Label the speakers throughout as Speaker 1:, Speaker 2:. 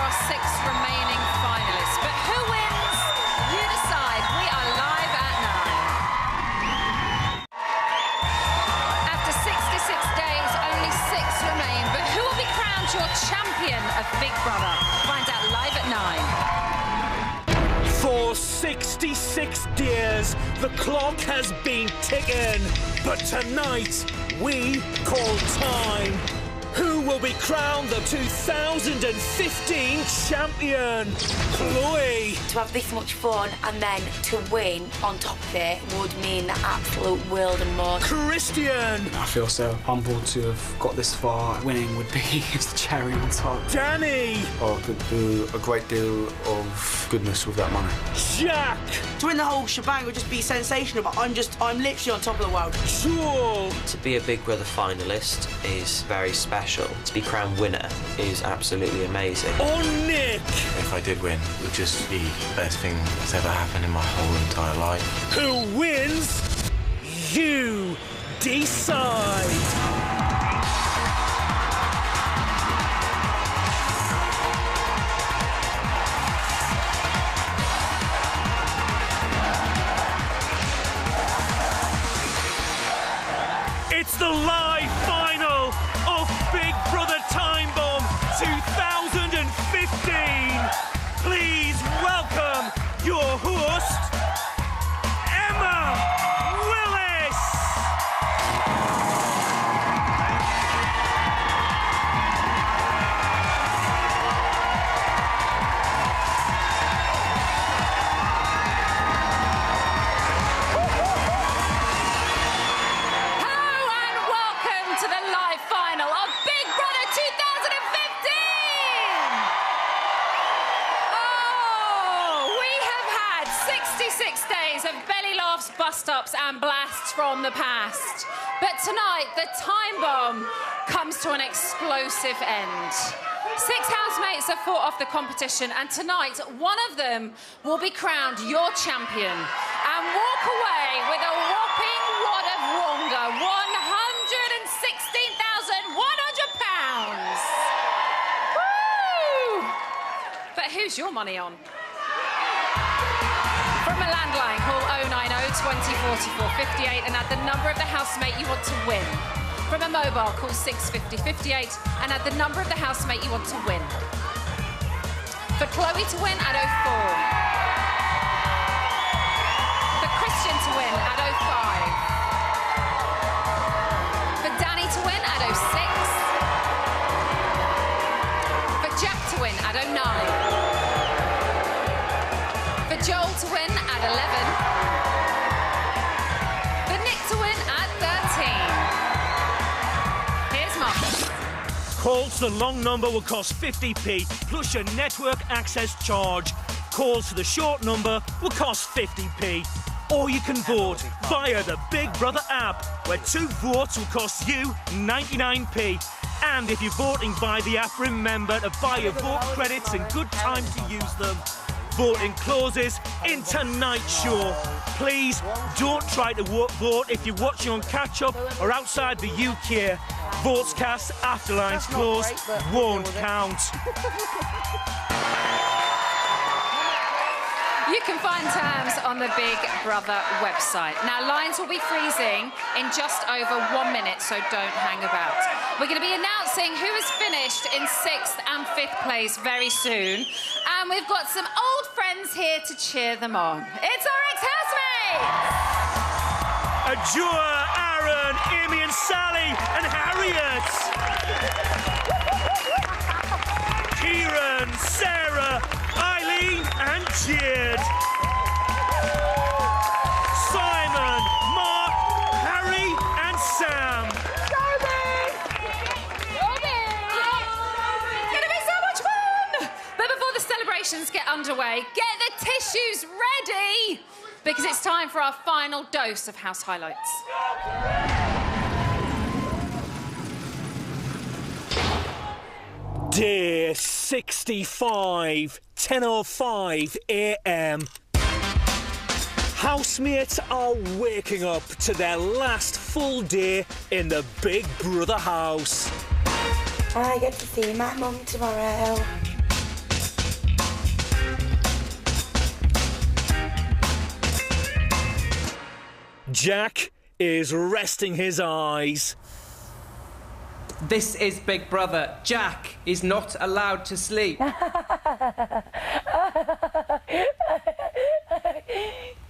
Speaker 1: are 6 remaining finalists. But who wins? You decide. We are live at 9. After 66 days, only 6 remain. But who will be crowned your champion of Big Brother? Find out live at 9.
Speaker 2: For 66 days, the clock has been ticking. But tonight, we call time. Who will be crowned the 2015 champion? Chloe.
Speaker 3: To have this much fun and then to win on top of it would mean the absolute world and more.
Speaker 2: Christian.
Speaker 4: I feel so humbled to have got this far. Winning would be the cherry on top.
Speaker 2: Danny.
Speaker 5: I could do a great deal of goodness with that money.
Speaker 2: Jack.
Speaker 6: To win the whole shebang would just be sensational, but I'm literally on top of the world.
Speaker 2: Joel.
Speaker 7: To be a Big Brother finalist is very special. To be crowned winner is absolutely amazing.
Speaker 2: Oh, Nick.
Speaker 8: If I did win, it would just be the best thing that's ever happened in my whole entire life.
Speaker 2: Who wins? You decide. It's the live final of Big Brother Time Bomb 2015. Please welcome your host, Emma Willis.
Speaker 1: Bust-ups and blasts from the past. But tonight, the time bomb comes to an explosive end. 6 housemates have fought off the competition, and tonight, one of them will be crowned your champion and walk away with a whopping wad of Wonga, £116,100. Woo! But who's your money on? From a landline, call 090 20 44 58 and add the number of the housemate you want to win. From a mobile, call 650 58 and add the number of the housemate you want to win. For Chloe to win, add 04. For Christian to win, add 05. For Danny to win, add 06. For Jack to win, add 09. For Joel to win, add 11. For Nick to win, add 13. Here's Marcus.
Speaker 2: Calls to the long number will cost 50p plus your network access charge. Calls to the short number will cost 50p. Or you can vote via the Big Brother app, where 2 votes will cost you 99p. And if you're voting by the app, remember to buy your vote credits in good time to use them. Voting closes in tonight's show. Please don't try to vote if you're watching on catch-up or outside the UK. Votes cast after lines close won't count.
Speaker 1: You can find terms on the Big Brother website. Now, lines will be freezing in just over 1 minute, so don't hang about. We're going to be announcing who has finished in 6th and 5th place very soon. And we've got some old friends here to cheer them on. It's our ex-housemates!
Speaker 2: Ajua, Aaron, Amy and Sally and Harriet. Kieran, Sarah, Eileen and Jade. Simon, Mark, Harry and Sam.
Speaker 1: It's going to be so much fun! But before the celebrations get underway, get the tissues ready, because it's time for our final dose of House Highlights.
Speaker 2: Day 65, 10:05 a.m. Housemates are waking up to their last full day in the Big Brother house.
Speaker 3: I get to see my mum tomorrow.
Speaker 2: Jack is resting his eyes.
Speaker 9: This is Big Brother. Jack is not allowed to sleep.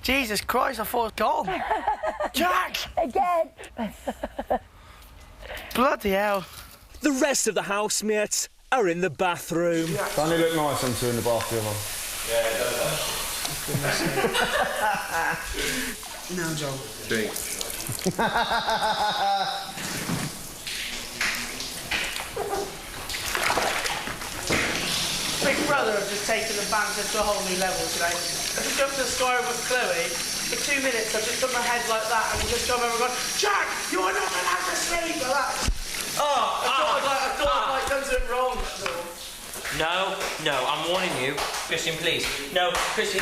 Speaker 6: Jesus Christ, I thought it was gone. Jack!
Speaker 10: Again!
Speaker 6: Bloody hell.
Speaker 2: The rest of the housemates are in the bathroom.
Speaker 5: Don't he look nice on two in the bathroom?
Speaker 8: Yeah, it does.
Speaker 6: No, Joel.
Speaker 8: Drink.
Speaker 6: Big Brother have just taken the banter to a whole new level today. I just jumped to the sky with Chloe. For 2 minutes, I've just put my head like that and just gone over and gone, Jack, you are not allowed to sleep! Like that. I thought I'd done something wrong. That's all.
Speaker 7: No, I'm warning you. Christian, please. No, Christian.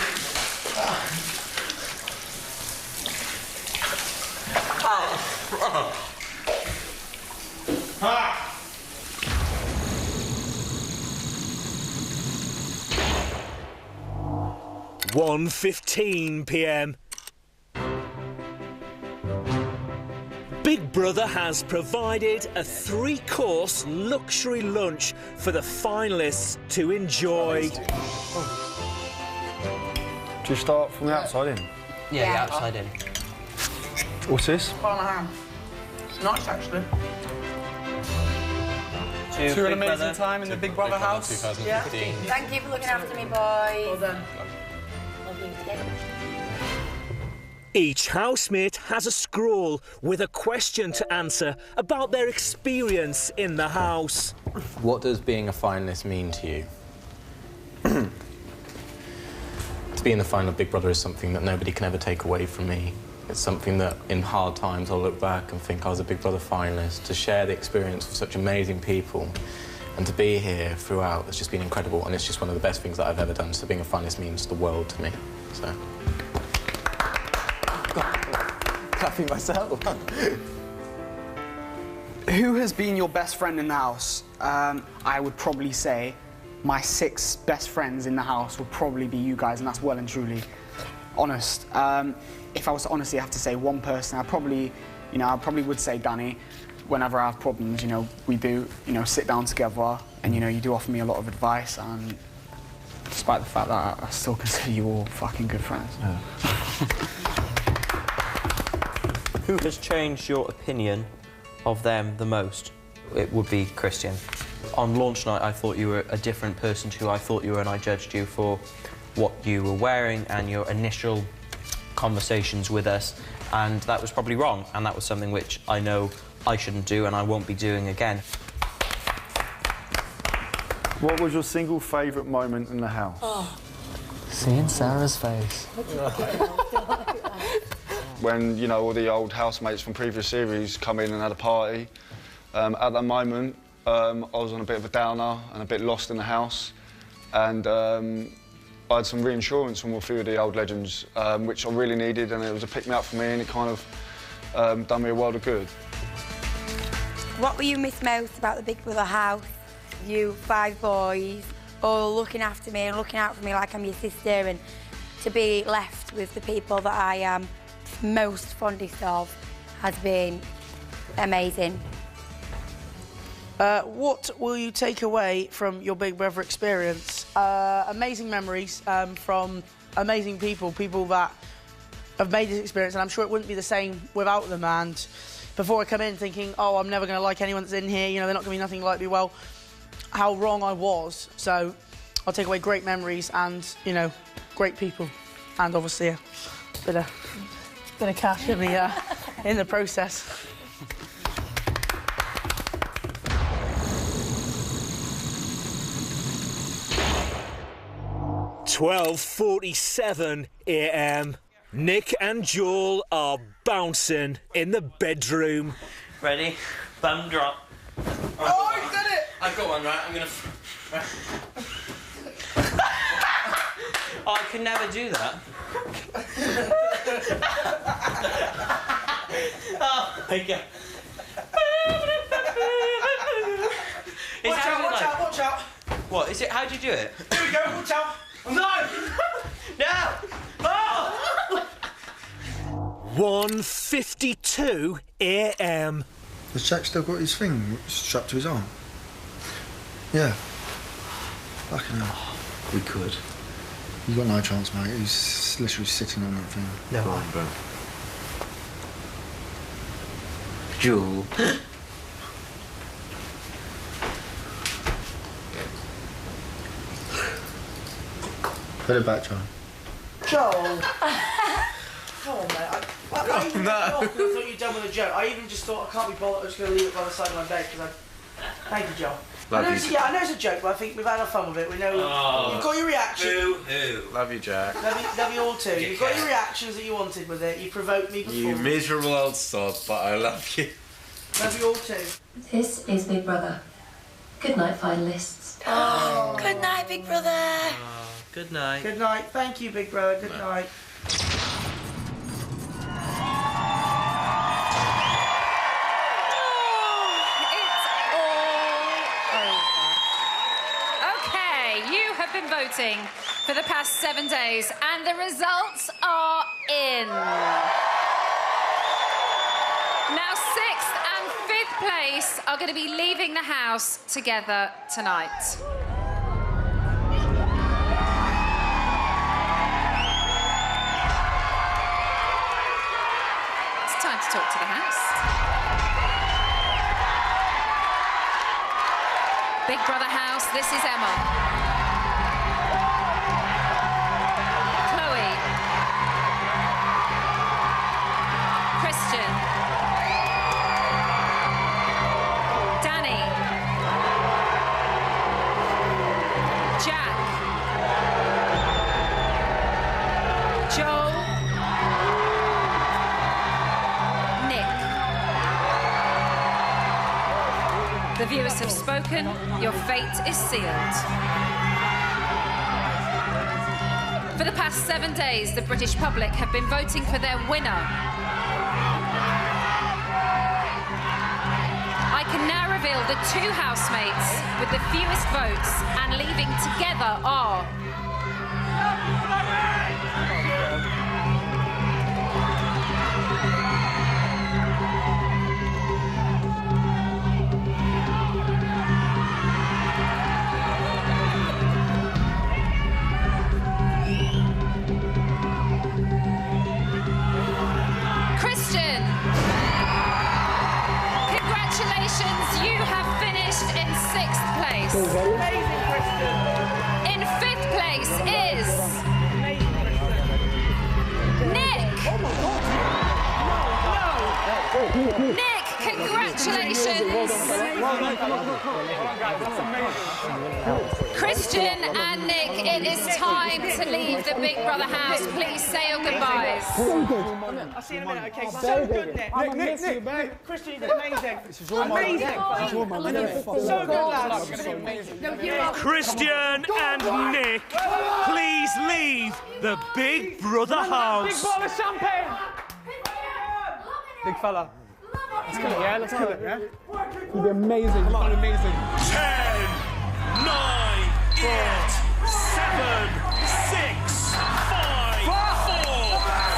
Speaker 6: Ah!
Speaker 2: 1:15 p.m. Big Brother has provided a 3-course luxury lunch for the finalists to enjoy.
Speaker 5: Do you start from the outside in?
Speaker 7: Yeah, the outside in.
Speaker 5: What's this?
Speaker 6: Banana ham. It's nice, actually.
Speaker 9: To an amazing time in the Big Brother house.
Speaker 8: 2015.
Speaker 10: Thank you for looking after me, boys.
Speaker 6: Well done.
Speaker 10: Love you too.
Speaker 2: Each housemate has a scroll with a question to answer about their experience in the house.
Speaker 8: What does being a finalist mean to you? To be in the final of Big Brother is something that nobody can ever take away from me. It's something that, in hard times, I'll look back and think I was a Big Brother finalist. To share the experience with such amazing people and to be here throughout, it's just been incredible, and it's just one of the best things that I've ever done. So being a finalist means the world to me. So. Clapping myself.
Speaker 4: Who has been your best friend in the house? I would probably say my 6 best friends in the house would probably be you guys, and that's well and truly honest. If I was to honestly have to say one person, I probably would say Danny. Whenever I have problems, we do, sit down together, and you do offer me a lot of advice, and despite the fact that I still consider you all fucking good friends. Yeah.
Speaker 7: Who has changed your opinion of them the most? It would be Christian. On launch night, I thought you were a different person to who I thought you were, and I judged you for what you were wearing and your initial conversations with us, and that was probably wrong, and that was something which I know I shouldn't do and I won't be doing again.
Speaker 5: What was your single favourite moment in the house?
Speaker 10: Oh.
Speaker 4: Seeing Sarah's face.
Speaker 5: When, all the old housemates from previous series come in and had a party. At that moment, I was on a bit of a downer and a bit lost in the house. And I had some reassurance from a few of the old legends, which I really needed, and it was a pick-me-up for me, and it kind of done me a world of good.
Speaker 10: What will you miss most about the Big Brother house? You 5 boys all looking after me and looking out for me like I'm your sister, and to be left with the people that I am most fondest of has been amazing.
Speaker 6: What will you take away from your Big Brother experience? Amazing memories from amazing people that have made this experience, and I'm sure it wouldn't be the same without them. And before I come in thinking, oh, I'm never going to like anyone that's in here, they're not going to be nothing like me, well, how wrong I was. So I'll take away great memories and, great people, and obviously a bit of cash in the process.
Speaker 2: (12:47 a.m). Nick and Joel are bouncing in the bedroom.
Speaker 7: Ready? Bum drop.
Speaker 6: Oh, you did it!
Speaker 7: I've got one, right? I'm gonna... I can never do that. Oh, my God.
Speaker 6: Watch out!
Speaker 7: What, is it? How do you do it?
Speaker 6: Here we go, watch out! No!
Speaker 7: No! Oh!
Speaker 2: 1:52 a.m.
Speaker 11: Has Jack still got his thing strapped to his arm? Yeah. Fucking hell.
Speaker 12: We could.
Speaker 11: You got no chance, mate. He's literally sitting on that thing.
Speaker 12: No. Go on, bro. Jewel.
Speaker 11: Put it back, John.
Speaker 6: Joel! Come on, mate. I even I thought you were done with a joke. I even just thought I can't be bothered. I'm just going to leave it by the side of my bed because Thank you, Joel. I know it's a joke, but I think we've had enough fun with it. We know you've got your reaction.
Speaker 8: Boo-hoo. Love you, Jack.
Speaker 6: Love you all too. You've got your reactions that you wanted with it. You provoked me before.
Speaker 8: You miserable old sod, but I love you.
Speaker 6: Love you all too.
Speaker 13: This is Big Brother. Good night, finalists.
Speaker 10: Oh, good night, Big Brother.
Speaker 7: Good night.
Speaker 6: Good night. Thank you, Big Brother. Good night.
Speaker 1: Been voting for the past 7 days, and the results are in. Now, 6th and 5th place are going to be leaving the house together tonight. It's time to talk to the house. Big Brother house, this is Emma. The viewers have spoken. Your fate is sealed. For the past 7 days, the British public have been voting for their winner. I can now reveal the 2 housemates with the fewest votes and leaving together are... You have finished in 6th place.
Speaker 6: Amazing, Christian.
Speaker 1: In 5th place is Nick. Nick, congratulations. Christian and Nick, it is time to leave the Big Brother house. Please say your goodbyes.
Speaker 6: I'll see you in a minute, okay? So good, Nick. Nick. Christian, you did amazing. Amazing. So good, lads.
Speaker 2: Christian and Nick, please leave the Big Brother house.
Speaker 6: Big bottle of champagne. Big fella. Let's kill it, yeah? Let's kill it, yeah? You'll be amazing. Come on, amazing.
Speaker 2: 10, 9, 8, 7, 6, 5, 4,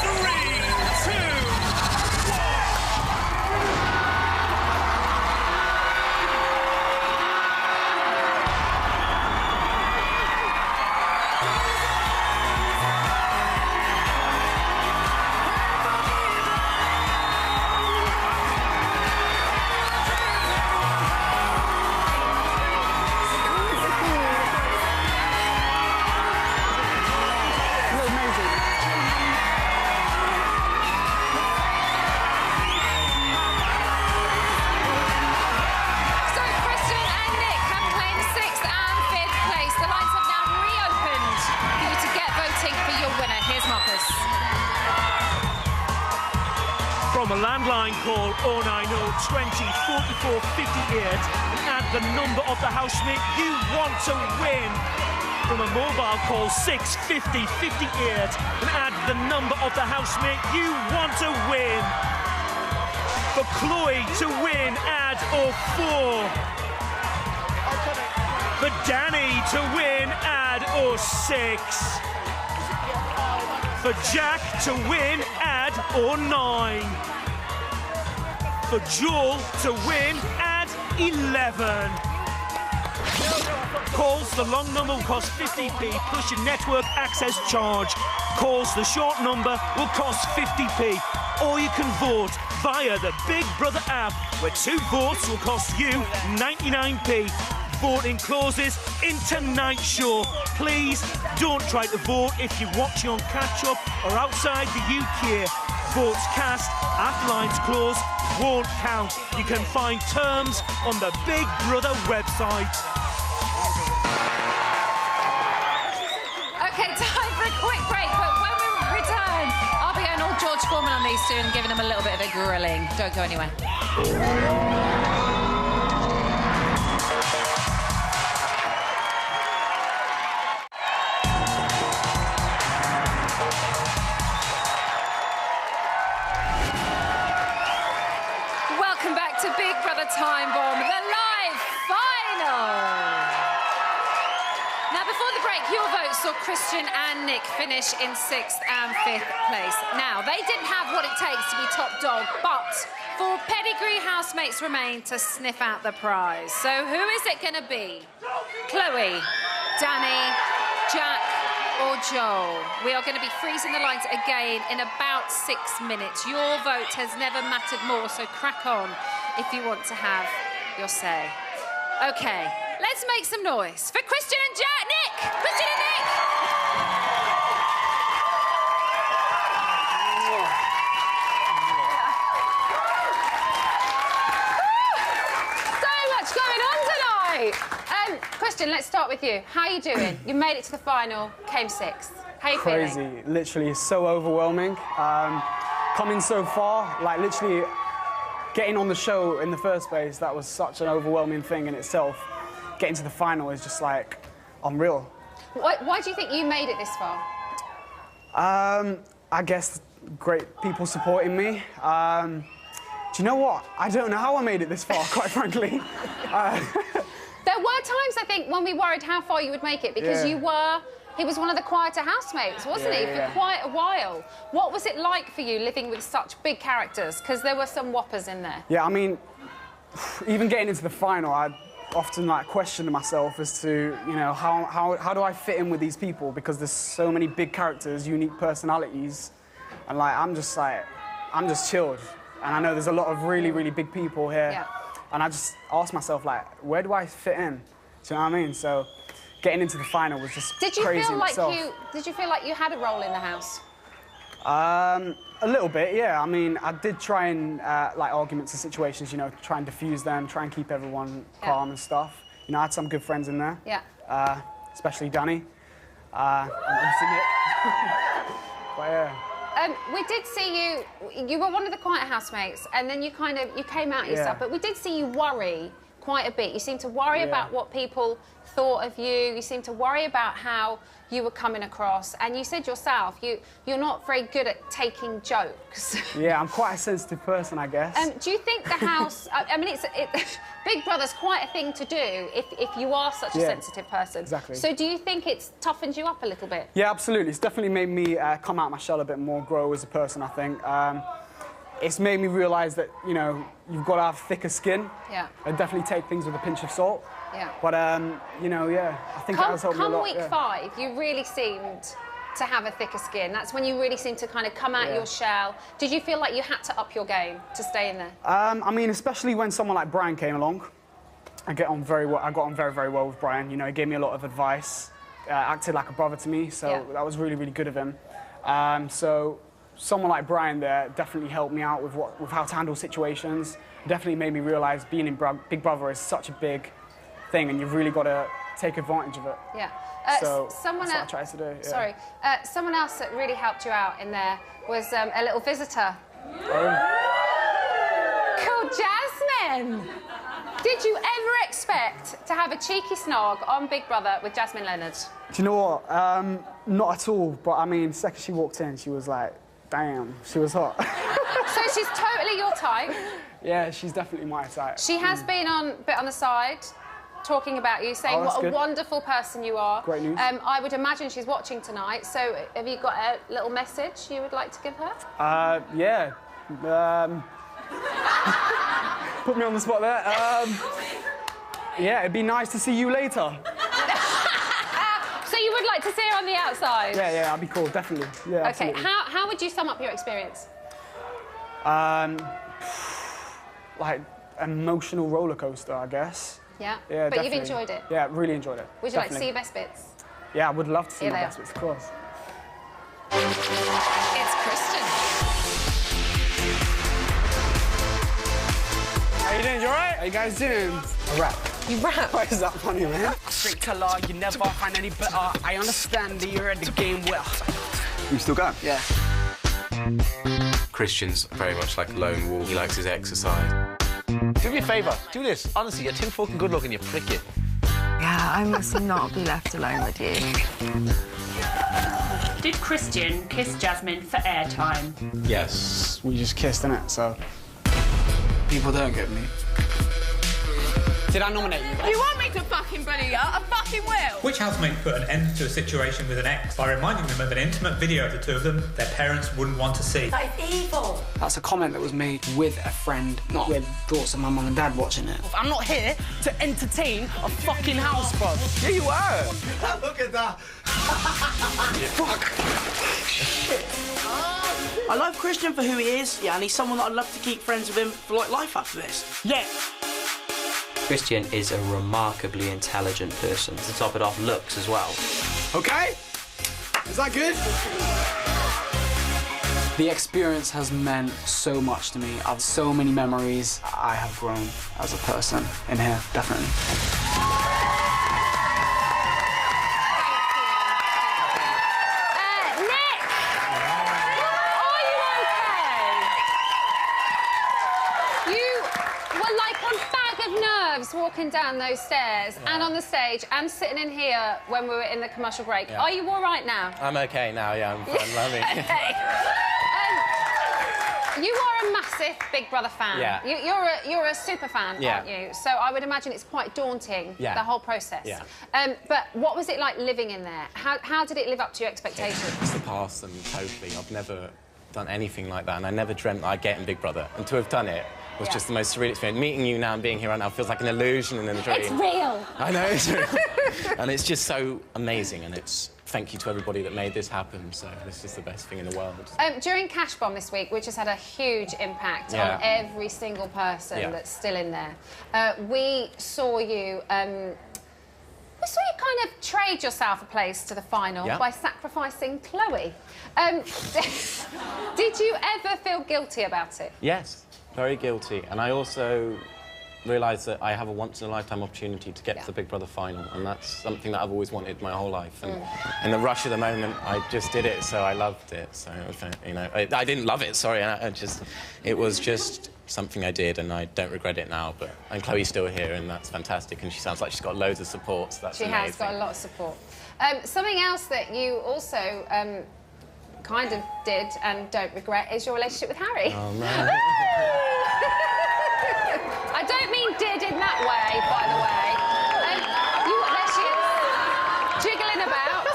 Speaker 2: 3, 2, from a landline call 090 20 44 58 and add the number of the housemate you want to win. From a mobile call 650 58 and add the number of the housemate you want to win. For Chloe to win, add 04. For Danny to win, add 06. For Jack to win, add add or 9. For Joel to win, add 11. Calls to the long number will cost 50p plus your network access charge. Calls to the short number will cost 50p. Or you can vote via the Big Brother app, where 2 votes will cost you 99p. Voting closes in tonight's show. Please don't try to vote if you're watching on catch-up or outside the UK. Votes cast after lines close won't count. You can find terms on the Big Brother website.
Speaker 1: Okay, time for a quick break, but when we return, I'll be going all George Foreman on these two and giving them a little bit of a grilling. Don't go anywhere. Welcome back to Big Brother Time Bomb, the live final. Now, before the break, your votes saw Christian and Nick finish in 6th and 5th place. Now, they didn't have what it takes to be top dog, but 4 pedigree housemates remain to sniff out the prize. So who is it going to be? Chloe, Danny, Jack or Joel? We are going to be freezing the lines again in about 6 minutes. Your vote has never mattered more, so crack on if you want to have your say. OK, let's make some noise for Christian and Jack. Nick! Christian and Nick! So much going on tonight! Christian, let's start with you. How are you doing? You made it to the final, came 6th. How are you
Speaker 4: Crazy.
Speaker 1: feeling?
Speaker 4: Literally so overwhelming. Coming so far, like literally getting on the show in the first place, that was such an overwhelming thing in itself. Getting to the final is just like unreal.
Speaker 1: Why do you think you made it this far?
Speaker 4: I guess great people supporting me. Do you know what? I don't know how I made it this far, quite frankly.
Speaker 1: There were times, I think, when we worried how far you would make it, because he was one of the quieter housemates, wasn't he, for quite a while. What was it like for you living with such big characters? Because there were some whoppers in there.
Speaker 4: Yeah, I mean, even getting into the final, I often like questioned myself as to, you know, how do I fit in with these people? Because there's so many big characters, unique personalities, and like I'm just chilled. And I know there's a lot of really, really big people here.
Speaker 1: Yeah.
Speaker 4: And I just asked myself, like, where do I fit in? Do you know what I mean? So getting into the final was just crazy in itself.
Speaker 1: Did you feel like you had a role in the house?
Speaker 4: A little bit, yeah. I mean, I did try and, like, arguments and situations, you know, try and diffuse them, try and keep everyone calm and stuff. You know, I had some good friends in there.
Speaker 1: Yeah.
Speaker 4: Especially Danny. And obviously Nick. But yeah.
Speaker 1: We did see you were one of the quiet housemates, and then you came out yourself, but we did see you worry quite a bit. You seemed to worry about what people thought of you. You seemed to worry about how you were coming across, and you said yourself you're not very good at taking jokes.
Speaker 4: Yeah, I'm quite a sensitive person, I guess.
Speaker 1: Do you think the house? I mean, Big Brother's quite a thing to do if you are such a sensitive person.
Speaker 4: Exactly.
Speaker 1: So do you think it's toughened you up a little bit?
Speaker 4: Yeah, absolutely. It's definitely made me come out of my shell a bit more, grow as a person, I think. It's made me realise that, you know, you've got to have thicker skin.
Speaker 1: Yeah.
Speaker 4: And definitely take things with a pinch of salt.
Speaker 1: Yeah.
Speaker 4: But, you know, I think it has helped me a lot.
Speaker 1: Come week 5, you really seemed to have a thicker skin. That's when you really seemed to kind of come out your shell. Did you feel like you had to up your game to stay in there?
Speaker 4: I mean, especially when someone like Brian came along. I got on very, very well with Brian. You know, he gave me a lot of advice, acted like a brother to me, so that was really, really good of him. So someone like Brian there definitely helped me out with how to handle situations. Definitely made me realise being in Big Brother is such a big thing, and you've really got to take advantage of it.
Speaker 1: Yeah.
Speaker 4: So
Speaker 1: someone
Speaker 4: that's what I tried to do. Yeah.
Speaker 1: Sorry. Someone else that really helped you out in there was a little visitor. Called Jasmine. Did you ever expect to have a cheeky snog on Big Brother with Jasmine Leonard?
Speaker 4: Do you know what? Not at all. But I mean, the second she walked in, she was like, damn, she was hot.
Speaker 1: So she's totally your type.
Speaker 4: Yeah, she's definitely my type.
Speaker 1: She has been a bit on the side. talking about you, saying what a wonderful person you are.
Speaker 4: Great news.
Speaker 1: I would imagine she's watching tonight, so have you got a little message you would like to give her?
Speaker 4: Yeah. Put me on the spot there. Yeah, it'd be nice to see you later.
Speaker 1: So you would like to see her on the outside?
Speaker 4: Yeah, that'd be cool, definitely. Yeah,
Speaker 1: Okay,
Speaker 4: absolutely.
Speaker 1: how would you sum up your experience?
Speaker 4: Like, emotional roller coaster, I guess.
Speaker 1: Yeah?
Speaker 4: Yeah,
Speaker 1: but
Speaker 4: definitely.
Speaker 1: you've enjoyed it?
Speaker 4: Yeah, really enjoyed it.
Speaker 1: Would you like to see your best bits?
Speaker 4: Yeah, I would love to see
Speaker 1: Here
Speaker 4: my
Speaker 1: they
Speaker 4: best bits, of course.
Speaker 1: It's Kristen.
Speaker 4: How you doing? You alright? How you guys doing? I rap.
Speaker 1: You rap?
Speaker 4: Why is that funny, man? Straight to law, you never find any better. I understand that you're at the game well.
Speaker 5: You still going?
Speaker 4: Yeah.
Speaker 8: Christian's very much like a lone wolf. He likes his exercise.
Speaker 14: Do me a favour, do this. Honestly, you're too fucking good looking, you prick it.
Speaker 15: Yeah, I must not be left alone with you.
Speaker 16: Did Christian kiss Jasmine for airtime?
Speaker 8: Yes.
Speaker 4: We just kissed, innit? So people don't get me. Did I nominate you?
Speaker 15: You want me to fucking bully you? I fucking will.
Speaker 17: Which housemate put an end to a situation with an ex by reminding them of an intimate video of the two of them their parents wouldn't want to see?
Speaker 10: That is evil.
Speaker 4: That's a comment that was made with a friend, not with thoughts of my mum and dad watching it. I'm not here to entertain a fucking house, bro.
Speaker 14: Yeah, you are.
Speaker 11: Look at that.
Speaker 4: Fuck.
Speaker 6: Shit. I love Christian for who he is, yeah, and he's someone that I'd love to keep friends with him for like life after this.
Speaker 4: Yeah.
Speaker 7: Christian is a remarkably intelligent person. To top it off, looks as well.
Speaker 4: Okay. Is that good? The experience has meant so much to me. I've so many memories. I have grown as a person in here, definitely.
Speaker 1: Nick! Are you okay? You were like a bag of nerves walking down those stairs and on the stage and sitting in here when we were in the commercial break.
Speaker 8: Yeah.
Speaker 1: Are you all right now?
Speaker 8: I'm okay now, yeah, I'm loving it.
Speaker 1: You are a massive Big Brother fan.
Speaker 8: Yeah.
Speaker 1: You're a super fan,
Speaker 8: Yeah.
Speaker 1: aren't you? So I would imagine it's quite daunting,
Speaker 8: Yeah.
Speaker 1: the whole process.
Speaker 8: Yeah.
Speaker 1: But what was it like living in there? How did it live up to your expectations?
Speaker 8: It's surpassed them totally. I've never done anything like that, and I never dreamt that I'd get in Big Brother. And to have done it was just the most surreal experience. Meeting you now and being here right now feels like an illusion and a dream.
Speaker 1: It's real.
Speaker 8: I know, it's real. And it's just so amazing, and it's thank you to everybody that made this happen. So this is the best thing in the world.
Speaker 1: During Cash Bomb this week, which has had a huge impact on every single person that's still in there, we saw you. We saw you kind of trade yourself a place to the final by sacrificing Chloe. Did you ever feel guilty about it?
Speaker 8: Yes, very guilty. And I also realised that I have a once-in-a-lifetime opportunity to get to the Big Brother final, and that's something that I've always wanted my whole life. And in the rush of the moment, I just did it, so I loved it. So, you know, I didn't love it, sorry. It was just something I did, and I don't regret it now. And Chloe's still here, and that's fantastic, and she sounds like she's got loads of support, so that's amazing.
Speaker 1: She has got a lot of support. Something else that you also kind of did and don't regret is your relationship with Harry.
Speaker 8: Oh, man.
Speaker 1: I don't mean did in that way, by the way. There she is, jiggling about.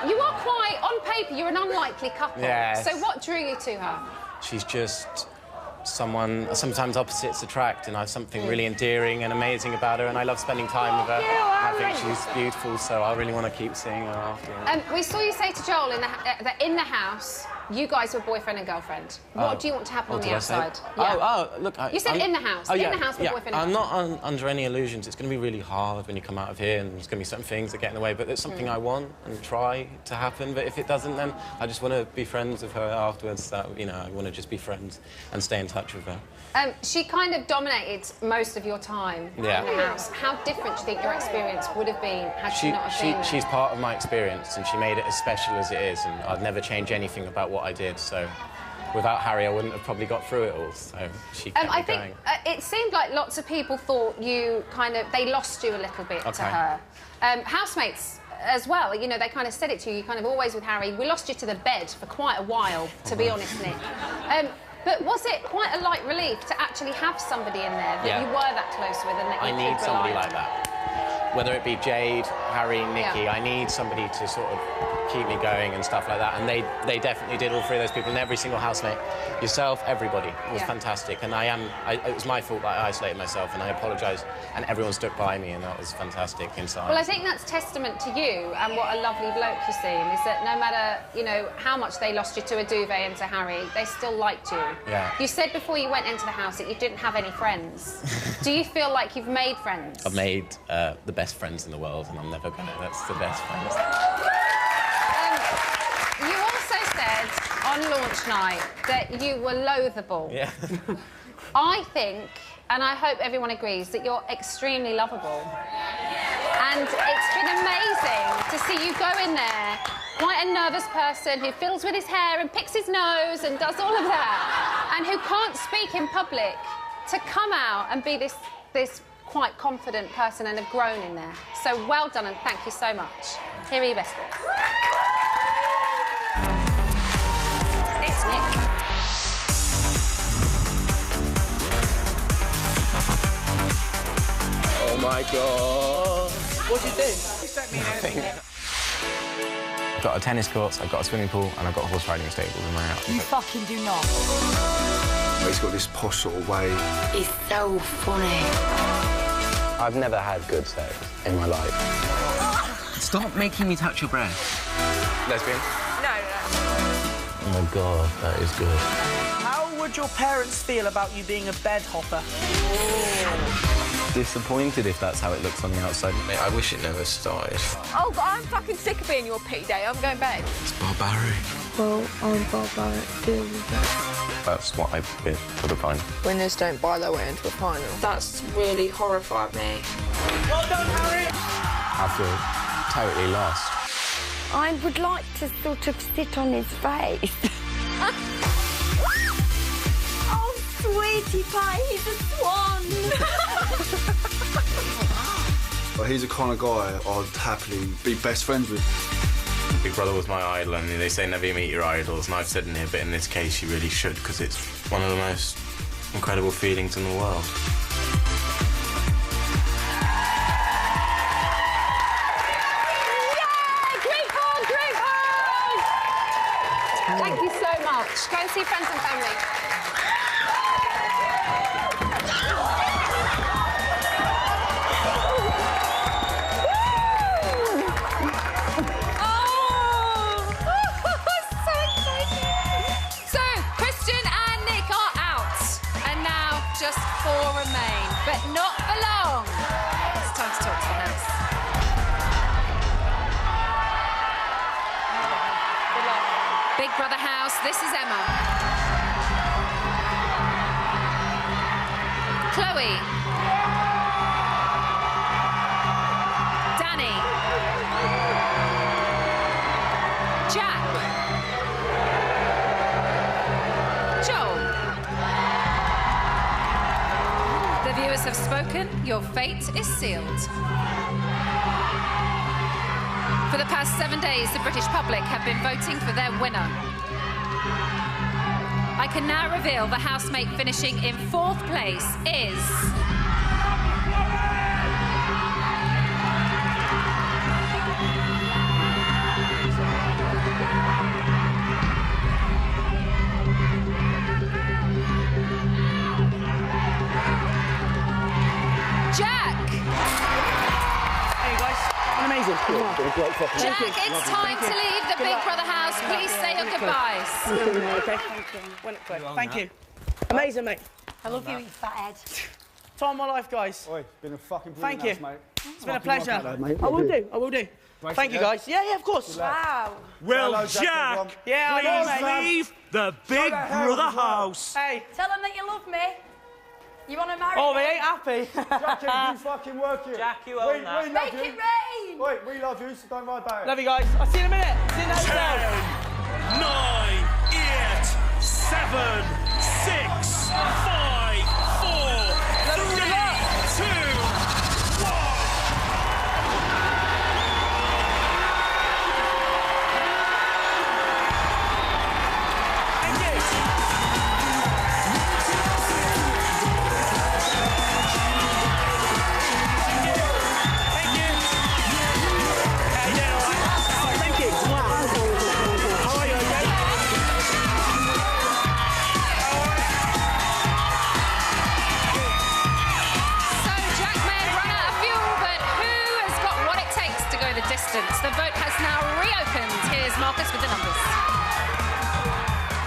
Speaker 1: You are quite, on paper, you're an unlikely couple.
Speaker 8: Yes.
Speaker 1: So what drew you to her?
Speaker 8: She's just someone, sometimes opposites attract, and I have something really endearing and amazing about her, and I love spending time with her. I think she's beautiful, so I really want to keep seeing her after.
Speaker 1: We saw you say to Joel that in the house, you guys were boyfriend and girlfriend. What do you want to happen on the outside?
Speaker 8: Look,
Speaker 1: you said in the house. In the house, we're boyfriend and
Speaker 8: I'm
Speaker 1: girlfriend.
Speaker 8: not under any illusions. It's going to be really hard when you come out of here, and there's going to be certain things that get in the way, but it's something I want and try to happen. But if it doesn't, then I just want to be friends with her afterwards. You know, I want to just be friends and stay in touch with her.
Speaker 1: She kind of dominated most of your time in the house. How different do you think your experience would have been had she not have been there?
Speaker 8: She's part of my experience, and she made it as special as it is, and I'd never change anything about what I did, so without Harry, I wouldn't have probably got through it all, so she kept me going.
Speaker 1: It seemed like lots of people thought you they lost you a little bit to her. Housemates as well, you know, they kind of said it to you, you kind of always with Harry. We lost you to the bed for quite a while, to be honest, Nick. But was it quite a light relief to actually have somebody in there that you were that close with and that you could rely on?
Speaker 8: I need somebody like that. whether it be Jade, Harry, Nikki,
Speaker 1: Yeah.
Speaker 8: I need somebody to sort of keep me going and stuff like that. And they definitely did, all three of those people, and every single housemate. Yourself, everybody was
Speaker 1: Yeah.
Speaker 8: fantastic. And it was my fault that I isolated myself, and I apologise. And everyone stuck by me, and that was fantastic inside.
Speaker 1: Well, I think that's testament to you and what a lovely bloke you seem, is that no matter, you know, how much they lost you to a duvet and to Harry, they still liked you.
Speaker 8: Yeah.
Speaker 1: You said before you went into the house that you didn't have any friends. Do you feel like you've made friends?
Speaker 8: I've made the best friends in the world, and I'm never gonna. That's the best friends.
Speaker 1: You also said on launch night that you were loathable.
Speaker 8: Yeah.
Speaker 1: I think, and I hope everyone agrees, that you're extremely lovable. And it's been amazing to see you go in there, quite a nervous person who fiddles with his hair and picks his nose and does all of that, and who can't speak in public, to come out and be this quite confident person and have grown in there. So well done and thank you so much. Here are your best bits. It's Nick.
Speaker 8: Oh my God.
Speaker 6: What'd you do?
Speaker 8: I've got a tennis court, I've got a swimming pool, and I've got horse riding stables in my house.
Speaker 10: You fucking do not.
Speaker 11: He's got this posh sort of way.
Speaker 10: It's so funny.
Speaker 8: I've never had good sex in my life.
Speaker 12: Stop making me touch your breast.
Speaker 8: Lesbian?
Speaker 10: No.
Speaker 8: Oh my God, that is good.
Speaker 6: How would your parents feel about you being a bed hopper?
Speaker 8: Disappointed if that's how it looks on the outside. Mate, I wish it never started.
Speaker 18: Oh, God, I'm fucking sick of being your pity day. I'm going bed.
Speaker 8: It's barbaric.
Speaker 15: Well, I'm barbaric too.
Speaker 8: That's what I did for the final.
Speaker 15: Winners don't buy their way into a final. That's really horrified me.
Speaker 6: Well done, Harry!
Speaker 8: I feel totally lost.
Speaker 10: I would like to sort of sit on his face. Oh, sweetie pie, he's a swan.
Speaker 11: But he's the kind of guy I'd happily be best friends with.
Speaker 8: Big Brother was my idol, and they say never meet your idols, and I've said in here, but in this case you really should, because it's one of the most incredible feelings in the world.
Speaker 1: Thank you so much. Go and see friends and family. So exciting. So, Christian and Nick are out. And now just 4 remain, but not for long. It's time to talk to the house. Big Brother house, this is Emma. Chloe. Danny. Jack. Joel. The viewers have spoken. Your fate is sealed. For the past 7 days, the British public have been voting for their winner. I can now reveal the housemate finishing in 4th place is... Jack!
Speaker 6: Hey, guys. Amazing.
Speaker 1: Jack, it's time to leave the Big Brother house. Please say your goodbyes.
Speaker 6: Okay, thank you. Went it quick. Thank you. Amazing, mate.
Speaker 10: I love you, you fathead.
Speaker 6: Time of my life, guys.
Speaker 4: Oi, it's been a fucking
Speaker 6: Thank
Speaker 4: brilliant
Speaker 6: you.
Speaker 4: house, mate.
Speaker 6: It's been a pleasure. I will do. I will do. Thank you, guys. Yeah, of course.
Speaker 10: Wow.
Speaker 2: Well,
Speaker 4: Hello, Jack,
Speaker 2: Jack,
Speaker 4: everyone.
Speaker 6: Yeah, I know,
Speaker 2: please
Speaker 6: mate.
Speaker 2: leave the Big Brother house.
Speaker 6: Hey.
Speaker 10: Tell them that you love me. You want to marry
Speaker 6: Oh,
Speaker 10: me?
Speaker 6: they ain't happy.
Speaker 4: Jackie, you fucking work it.
Speaker 9: Jack, you own that.
Speaker 4: We love
Speaker 10: Make
Speaker 4: you.
Speaker 10: it rain!
Speaker 4: Wait, we love you, so don't worry about it.
Speaker 6: Love you guys. I'll see you in a minute. See you in the
Speaker 2: 10,
Speaker 6: hotel.
Speaker 2: 9, 8, 7, 6, 5, 4, 3, 2, 1.
Speaker 6: Thank you.
Speaker 1: distance. The vote has now reopened. Here's Marcus with the numbers.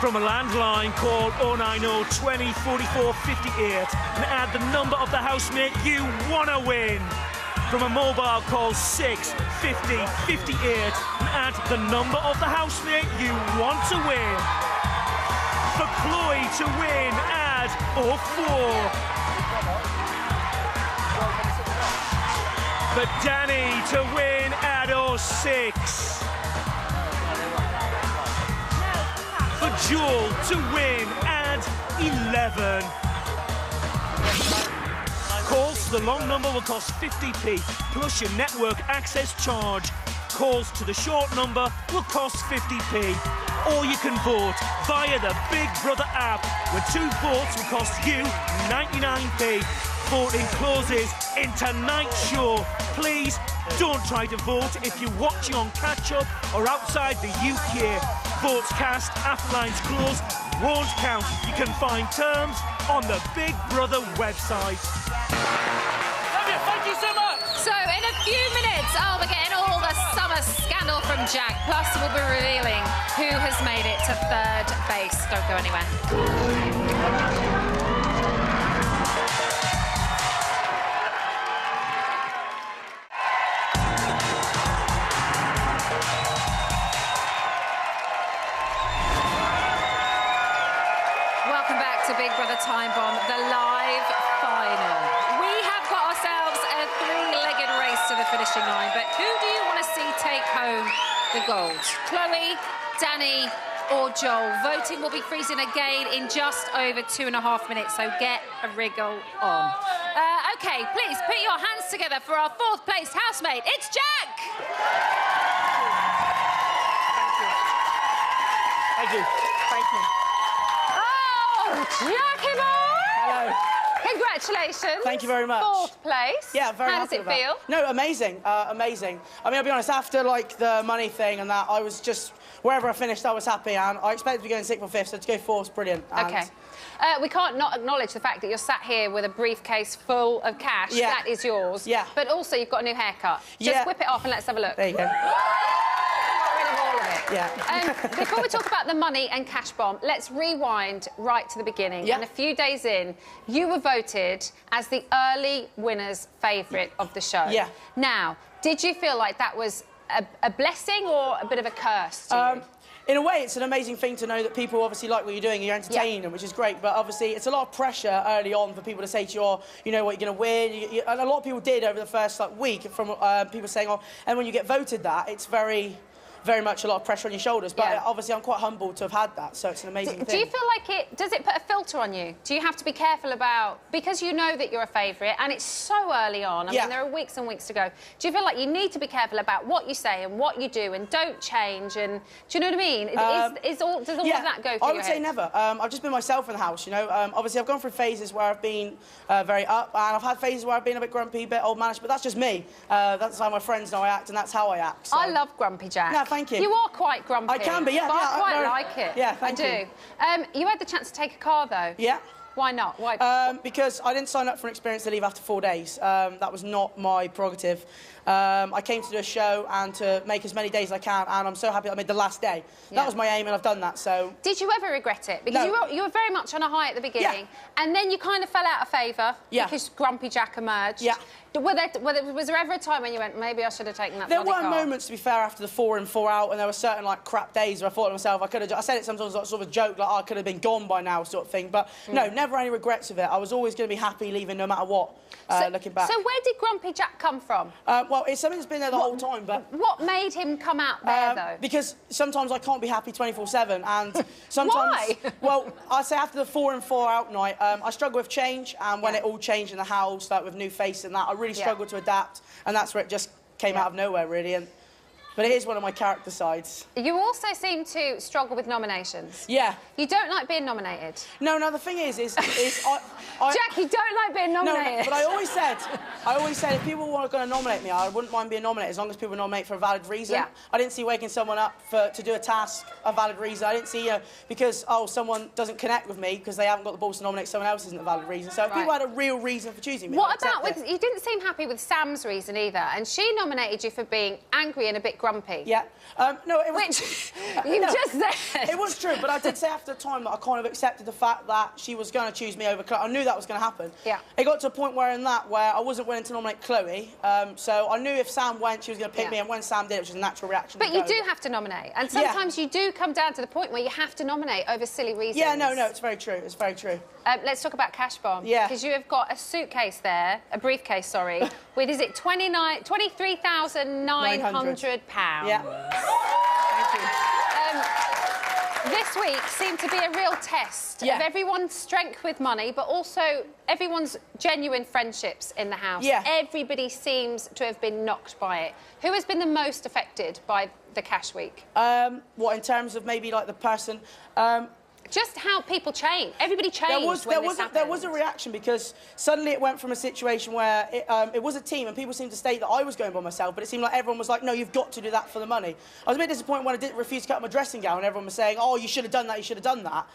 Speaker 2: From a landline, call 090 20 44 58 and add the number of the housemate you want to win. From a mobile, call 6 50 58 and add the number of the housemate you want to win. For Chloe to win, add 04. For Danny to win, add 06. For Jewel to win, add 11. Calls to the long number will cost 50p plus your network access charge. Calls to the short number will cost 50p. Or you can vote via the Big Brother app, where 2 votes will cost you 99p. Voting closes in tonight's show. Please don't try to vote if you're watching on catch-up or outside the UK. Votes cast after lines close won't count. You can find terms on the Big Brother website.
Speaker 9: Thank you so much.
Speaker 1: So in a few minutes, we're getting all the summer scandal from Jack. Plus, we'll be revealing who has made it to 3rd base. Don't go anywhere. Big Brother Time Bomb, the live final. We have got ourselves a 3-legged race to the finishing line, but who do you want to see take home the gold? Chloe, Danny or Joel? Voting will be freezing again in just over 2.5 minutes, so get a wriggle on. OK, please put your hands together for our 4th place housemate. It's Jack!
Speaker 6: Thank you. Thank you.
Speaker 18: Jackie boy!
Speaker 6: Hello.
Speaker 18: Congratulations.
Speaker 6: Thank you very much.
Speaker 18: 4th place.
Speaker 6: Yeah, very
Speaker 18: How
Speaker 6: happy
Speaker 18: does it
Speaker 6: with
Speaker 18: feel?
Speaker 6: that. No, amazing. Amazing. I mean, I'll be honest, after, like, the money thing and that, I was just... Wherever I finished, I was happy, and I expected to be going 6th or 5th, so to go 4th is brilliant.
Speaker 18: OK. We can't not acknowledge the fact that you're sat here with a briefcase full of cash.
Speaker 6: Yeah.
Speaker 18: That is yours.
Speaker 6: Yeah.
Speaker 18: But also, you've got a new haircut. Just whip it off and let's have a look.
Speaker 6: There you go.
Speaker 18: All of it.
Speaker 6: Yeah.
Speaker 18: Before we talk about the money and cash bomb, let's rewind right to the beginning.
Speaker 6: Yeah.
Speaker 18: And a few days in, you were voted as the early winner's favourite of the show.
Speaker 6: Yeah.
Speaker 18: Now, did you feel like that was a blessing or a bit of a curse to you?
Speaker 6: In a way, it's an amazing thing to know that people obviously like what you're doing, you're entertaining them, which is great, but obviously it's a lot of pressure early on for people to say to you, oh, you know what, you're going to win. And a lot of people did over the first week, from people saying, oh, and when you get voted that, it's very much a lot of pressure on your shoulders. But obviously I'm quite humbled to have had that, so it's an amazing thing.
Speaker 18: Do you feel like does it put a filter on you? Do you have to be careful about, because you know that you're a favourite and it's so early on, I mean, there are weeks and weeks to go, do you feel like you need to be careful about what you say and what you do and don't change, and do you know what I mean? Does all of that go through your head?
Speaker 6: I would say never. I've just been myself in the house, you know. Obviously I've gone through phases where I've been very up, and I've had phases where I've been a bit grumpy, a bit old-manish, but that's just me. That's how my friends know I act, and that's how I act. So.
Speaker 18: I love Grumpy Jack.
Speaker 6: No, thank you.
Speaker 18: You are quite grumpy.
Speaker 6: I can be, yeah.
Speaker 18: But I quite
Speaker 6: very,
Speaker 18: like it.
Speaker 6: Yeah, thank you.
Speaker 18: I do. You had the chance to take a car, though.
Speaker 6: Yeah.
Speaker 18: Why not? Why?
Speaker 6: Because I didn't sign up for an experience to leave after 4 days. That was not my prerogative. I came to do a show and to make as many days as I can, and I'm so happy I made the last day. That was my aim, and I've done that, so... Did
Speaker 18: you ever regret it? Because you were very much on a high at the beginning, and then you kind of fell out of favour because Grumpy Jack emerged. Yeah. Was there ever a time when you went, maybe I should have taken that
Speaker 6: There
Speaker 18: bloody
Speaker 6: were
Speaker 18: car?
Speaker 6: moments, to be fair, after the 4 in, 4 out, and there were certain, like, crap days where I thought to myself, I said it sometimes like sort of a joke, like, oh, I could have been gone by now, sort of thing, but no, never any regrets of it. I was always going to be happy leaving no matter what, looking back.
Speaker 18: So where did Grumpy Jack come from?
Speaker 6: Well, it's something that's been there the whole time, but...
Speaker 18: What made him come out there, though?
Speaker 6: Because sometimes I can't be happy 24/7, and sometimes...
Speaker 18: Why?
Speaker 6: Well, I'd say after the 4 in, 4 out night, I struggle with change, and when it all changed in the house, like with new face and that, I really struggled to adapt, and that's where it just came out of nowhere, really, and But it is one of my character sides.
Speaker 18: You also seem to struggle with nominations.
Speaker 6: Yeah.
Speaker 18: You don't like being nominated.
Speaker 6: No, the thing is
Speaker 18: Jack, you don't like being nominated.
Speaker 6: No, but I always said if people were going to nominate me, I wouldn't mind being nominated as long as people nominate for a valid reason.
Speaker 18: Yeah.
Speaker 6: I didn't see waking someone up to do a task a valid reason. I didn't see, because, someone doesn't connect with me because they haven't got the balls to nominate someone else isn't a valid reason. So if people had a real reason for choosing me,
Speaker 18: what about with... You didn't seem happy with Sam's reason either, and she nominated you for being angry and a bit grumpy.
Speaker 6: Yeah. No, it was...
Speaker 18: Which you just said.
Speaker 6: It was true, but I did say after the time that I kind of accepted the fact that she was going to choose me over Chloe. I knew that was going to happen.
Speaker 18: Yeah.
Speaker 6: It got to a point where I wasn't willing to nominate Chloe, so I knew if Sam went, she was going to pick me, and when Sam did, it was just a natural reaction.
Speaker 18: But you do have to nominate, and sometimes you do come down to the point where you have to nominate over silly reasons.
Speaker 6: Yeah, no, it's very true. It's very true.
Speaker 18: Let's talk about Cash Bomb.
Speaker 6: Yeah.
Speaker 18: Because you have got a suitcase there, a briefcase, sorry, with, is it £23,900?
Speaker 6: Yeah. Thank you.
Speaker 18: This week seemed to be a real test of everyone's strength with money, but also everyone's genuine friendships in the house.
Speaker 6: Yeah.
Speaker 18: Everybody seems to have been knocked by it. Who has been the most affected by the cash week?
Speaker 6: What, in terms of maybe, like, the person...
Speaker 18: Just how people change. Everybody changed
Speaker 6: there was a reaction because suddenly it went from a situation where it was a team and people seemed to state that I was going by myself, but it seemed like everyone was like, no, you've got to do that for the money. I was a bit disappointed when I didn't refuse to cut my dressing gown and everyone was saying, oh, you should have done that, you should have done that.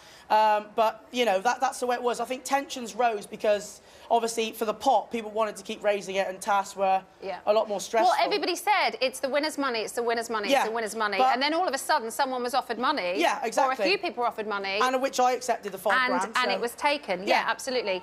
Speaker 6: But, that's the way it was. I think tensions rose because, obviously, for the pot, people wanted to keep raising it and tasks were a lot more stressful.
Speaker 18: Well, everybody said, it's the winner's money, it's the winner's money, it's the winner's money. And then all of a sudden, someone was offered money.
Speaker 6: Yeah, exactly.
Speaker 18: Or a few people were offered money.
Speaker 6: And which I accepted the £5 grand.
Speaker 18: And it was taken, yeah, absolutely.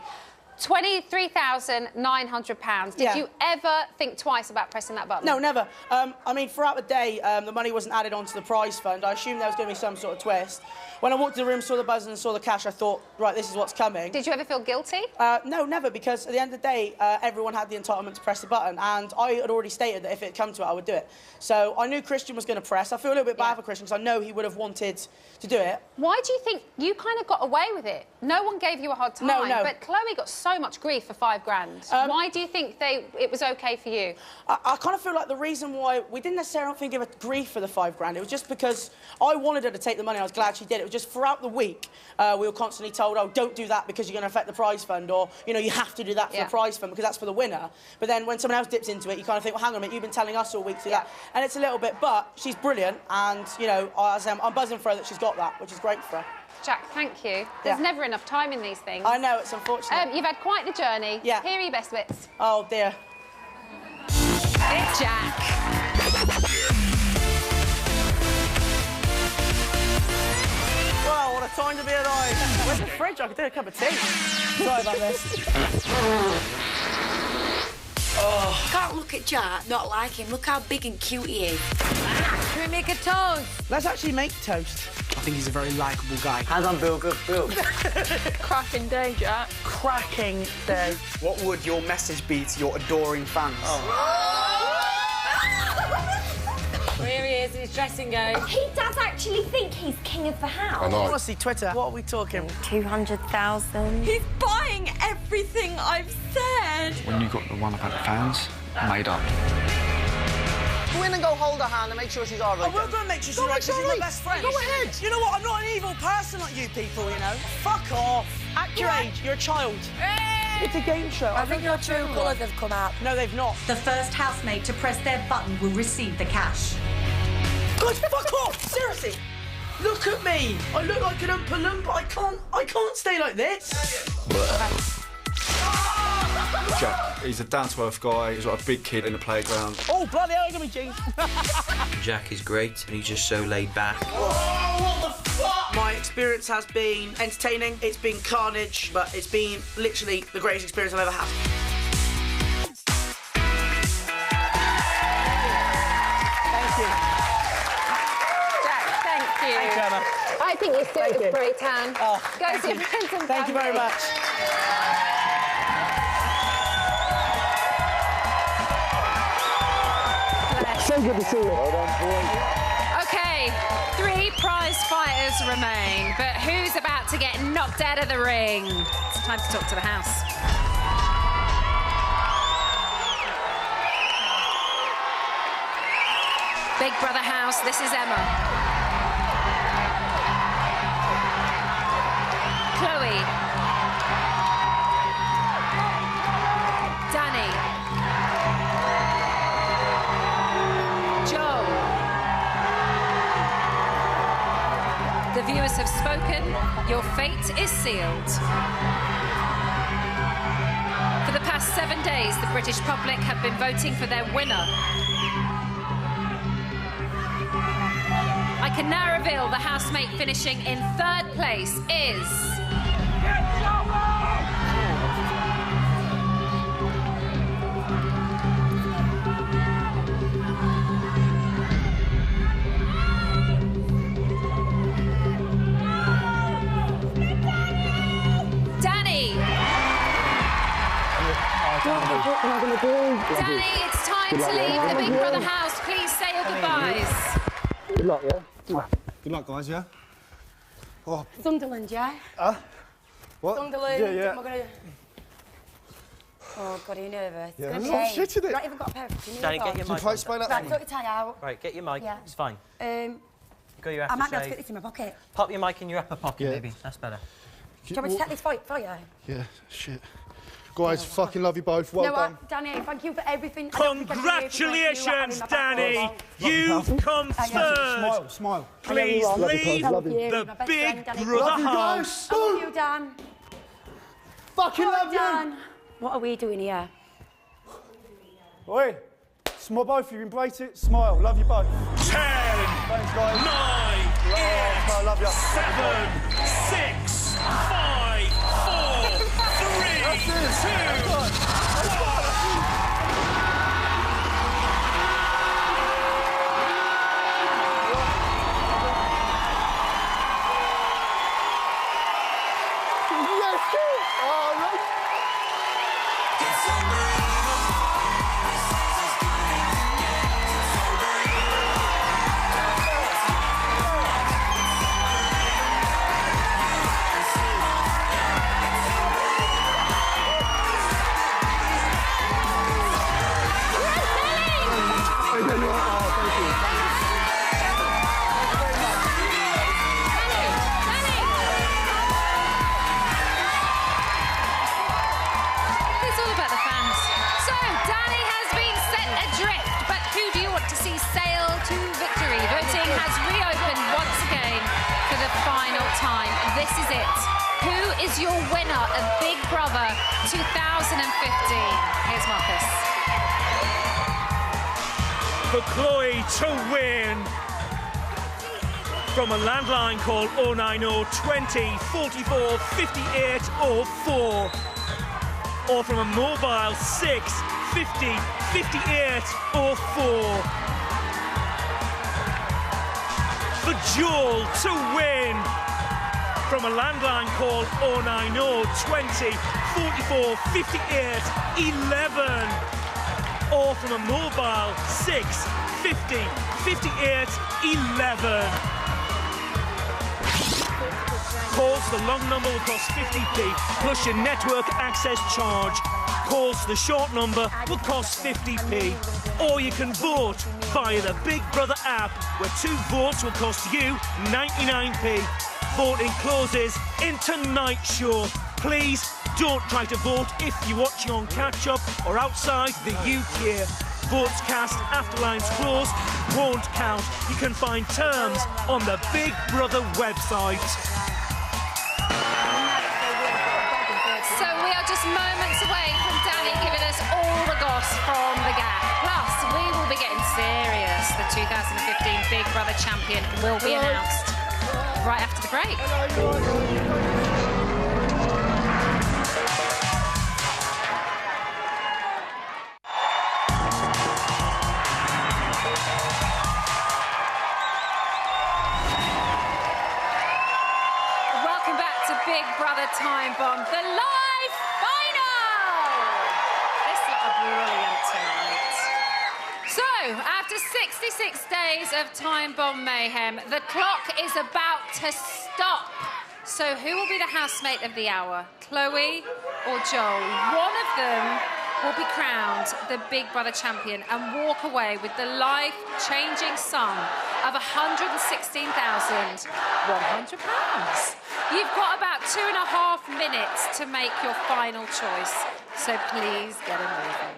Speaker 18: £23,900. Did you ever think twice about pressing that button?
Speaker 6: No, never. I mean, throughout the day, the money wasn't added onto the prize fund. I assumed there was going to be some sort of twist. When I walked in the room, saw the buzzer and saw the cash, I thought, right, this is what's coming.
Speaker 18: Did you ever feel guilty?
Speaker 6: No, never, because at the end of the day, everyone had the entitlement to press the button, and I had already stated that if it had come to it, I would do it. So I knew Christian was going to press. I feel a little bit bad for Christian, because I know he would have wanted to do it.
Speaker 18: Why do you think you kind of got away with it? No one gave you a hard time,
Speaker 6: No.
Speaker 18: But Chloe got so much grief for £5 grand. Why do you think it was OK for you?
Speaker 6: I kind of feel like the reason why we didn't necessarily give her grief for the £5 grand, it was just because I wanted her to take the money. I was glad she did. It was just throughout the week, we were constantly told, oh, don't do that because you're going to affect the prize fund, or, you have to do that for the prize fund because that's for the winner. But then when someone else dips into it, you kind of think, well, hang on a minute, you've been telling us all week to do that. And it's a little bit, but she's brilliant, and, I'm buzzing for her that she's got that, which is great for her.
Speaker 18: Jack, thank you. There's never enough time in these things.
Speaker 6: I know, it's unfortunate.
Speaker 18: You've had quite the journey.
Speaker 6: Yeah.
Speaker 18: Here are your best bits.
Speaker 6: Oh, dear.
Speaker 18: It's Jack.
Speaker 6: Wow, what a time to be alive. Where's the fridge? I could do a cup of tea. Sorry about this.
Speaker 10: Oh. You can't look at Jack, not like him. Look how big and cute he is. Can we make a toast?
Speaker 6: Let's actually make toast.
Speaker 4: I think he's a very likeable guy.
Speaker 12: Hands on Bill, good Bill.
Speaker 15: Cracking day, Jack.
Speaker 6: Cracking day.
Speaker 4: What would your message be to your adoring fans?
Speaker 10: Here he is in his dressing gown.
Speaker 19: He does actually think he's king of the house.
Speaker 6: I want to see Twitter. What are we talking?
Speaker 19: 200,000. He's buying everything I've said.
Speaker 20: When you got the one about the fans, made up.
Speaker 14: Go in and go hold her hand and make sure she's all right.
Speaker 6: I will go and make sure she's all right because she's my best friend.
Speaker 14: Go ahead.
Speaker 6: You know what? I'm not an evil person like you people, Fuck off. Act your age. You're a child. It's a game show.
Speaker 10: I think your true colours have come out.
Speaker 6: No, they've not.
Speaker 21: The first housemate to press their button will receive the cash.
Speaker 6: Guys, fuck off! Seriously! Look at me! I look like an Oompa Loompa. I can't stay like this.
Speaker 5: Jack, he's a down-to-earth guy. He's got a big kid in the playground.
Speaker 6: Oh, bloody hell, give me jeans.
Speaker 7: Jack is great, and he's just so laid back.
Speaker 6: Oh, what the fuck? My experience has been entertaining. It's been carnage, but it's been literally the greatest experience I've ever had. Thank you.
Speaker 18: Thank you.
Speaker 6: Thank you, Emma.
Speaker 18: I think you still look great, Anne.
Speaker 6: Oh,
Speaker 18: go see your friends and
Speaker 6: Thank you very much.
Speaker 11: So good to see you. Well done, boy.
Speaker 1: OK, 3 prize fighters remain, but who's about to get knocked out of the ring? It's time to talk to the house. Big Brother house, this is Emma. Chloe. Danny. Joe. The viewers have spoken. Your fate is sealed. For the past 7 days, the British public have been voting for their winner. I can now reveal the housemate finishing in 3rd place is... Danny! Danny, it's time to leave the Big Brother house. Please say your goodbyes.
Speaker 11: Good luck, yeah? Good luck, guys, yeah? Oh.
Speaker 10: Sunderland, yeah?
Speaker 11: Huh? What?
Speaker 10: Sunderland.
Speaker 11: Yeah.
Speaker 10: Am I gonna... Oh, God, are you nervous?
Speaker 11: Yeah.
Speaker 10: It's
Speaker 11: I'm
Speaker 10: gonna
Speaker 11: not
Speaker 10: be
Speaker 11: shit in it.
Speaker 10: Not even got a pair of
Speaker 7: Danny, get your mic.
Speaker 11: Right, explain that
Speaker 10: Right,
Speaker 11: to
Speaker 10: sort
Speaker 11: me.
Speaker 10: your tie out.
Speaker 7: Right, get your mic.
Speaker 10: Yeah.
Speaker 7: It's fine. Go your
Speaker 10: I might be able to
Speaker 7: aftershave.
Speaker 10: fit this in my pocket.
Speaker 7: Pop your mic in your upper pocket, maybe. That's better.
Speaker 10: Do you want me to take this for you?
Speaker 11: Yeah, shit. Guys, fucking love you both. Well done.
Speaker 10: Danny, thank you for everything.
Speaker 2: Congratulations, Danny! You've come third.
Speaker 11: Smile.
Speaker 2: Please leave the Big Brother house.
Speaker 10: I love you, Dan.
Speaker 11: Fucking love you.
Speaker 10: Dan. What are we doing here?
Speaker 11: Oi, smile both of you, embrace it, smile, love you both.
Speaker 2: 10,
Speaker 11: Thanks, guys.
Speaker 2: 9, 8,
Speaker 11: I love you.
Speaker 2: 7, 6, 5, 4, 3, 2,
Speaker 1: It's all about the fans. So, Danny has been set adrift, but who do you want to see sail to victory? Voting has reopened once again for the final time. This is it. Who is your winner of Big Brother 2015? Here's Marcus.
Speaker 2: for Chloe to win from a landline call 090 20 44 58 04 or from a mobile 6 50 58 04 for Joel to win from a landline call 090 20 44 58 11 or from a mobile 6 50 58 11. Calls to the long number will cost 50p plus your network access charge. Calls to the short number will cost 50p. Or you can vote via the Big Brother app, where 2 votes will cost you 99p. Voting closes in tonight's show. Please don't try to vote if you're watching on catch-up or outside the UK. Votes cast after lines close won't count. You can find terms on the Big Brother website.
Speaker 1: So we are just moments away from Danny giving us all the goss from the gap. Plus, we will be getting serious. The 2015 Big Brother champion will be announced right after the break. Welcome back to Big Brother Time Bomb, the live final! This looked brilliant tonight. So, after 66 days of Time Bomb mayhem, the clock is about to stop. So who will be the housemate of the hour? Chloe or Joel? One of them will be crowned the Big Brother champion and walk away with the life-changing sum of £116,100. You've got about 2.5 minutes to make your final choice, so please get it moving.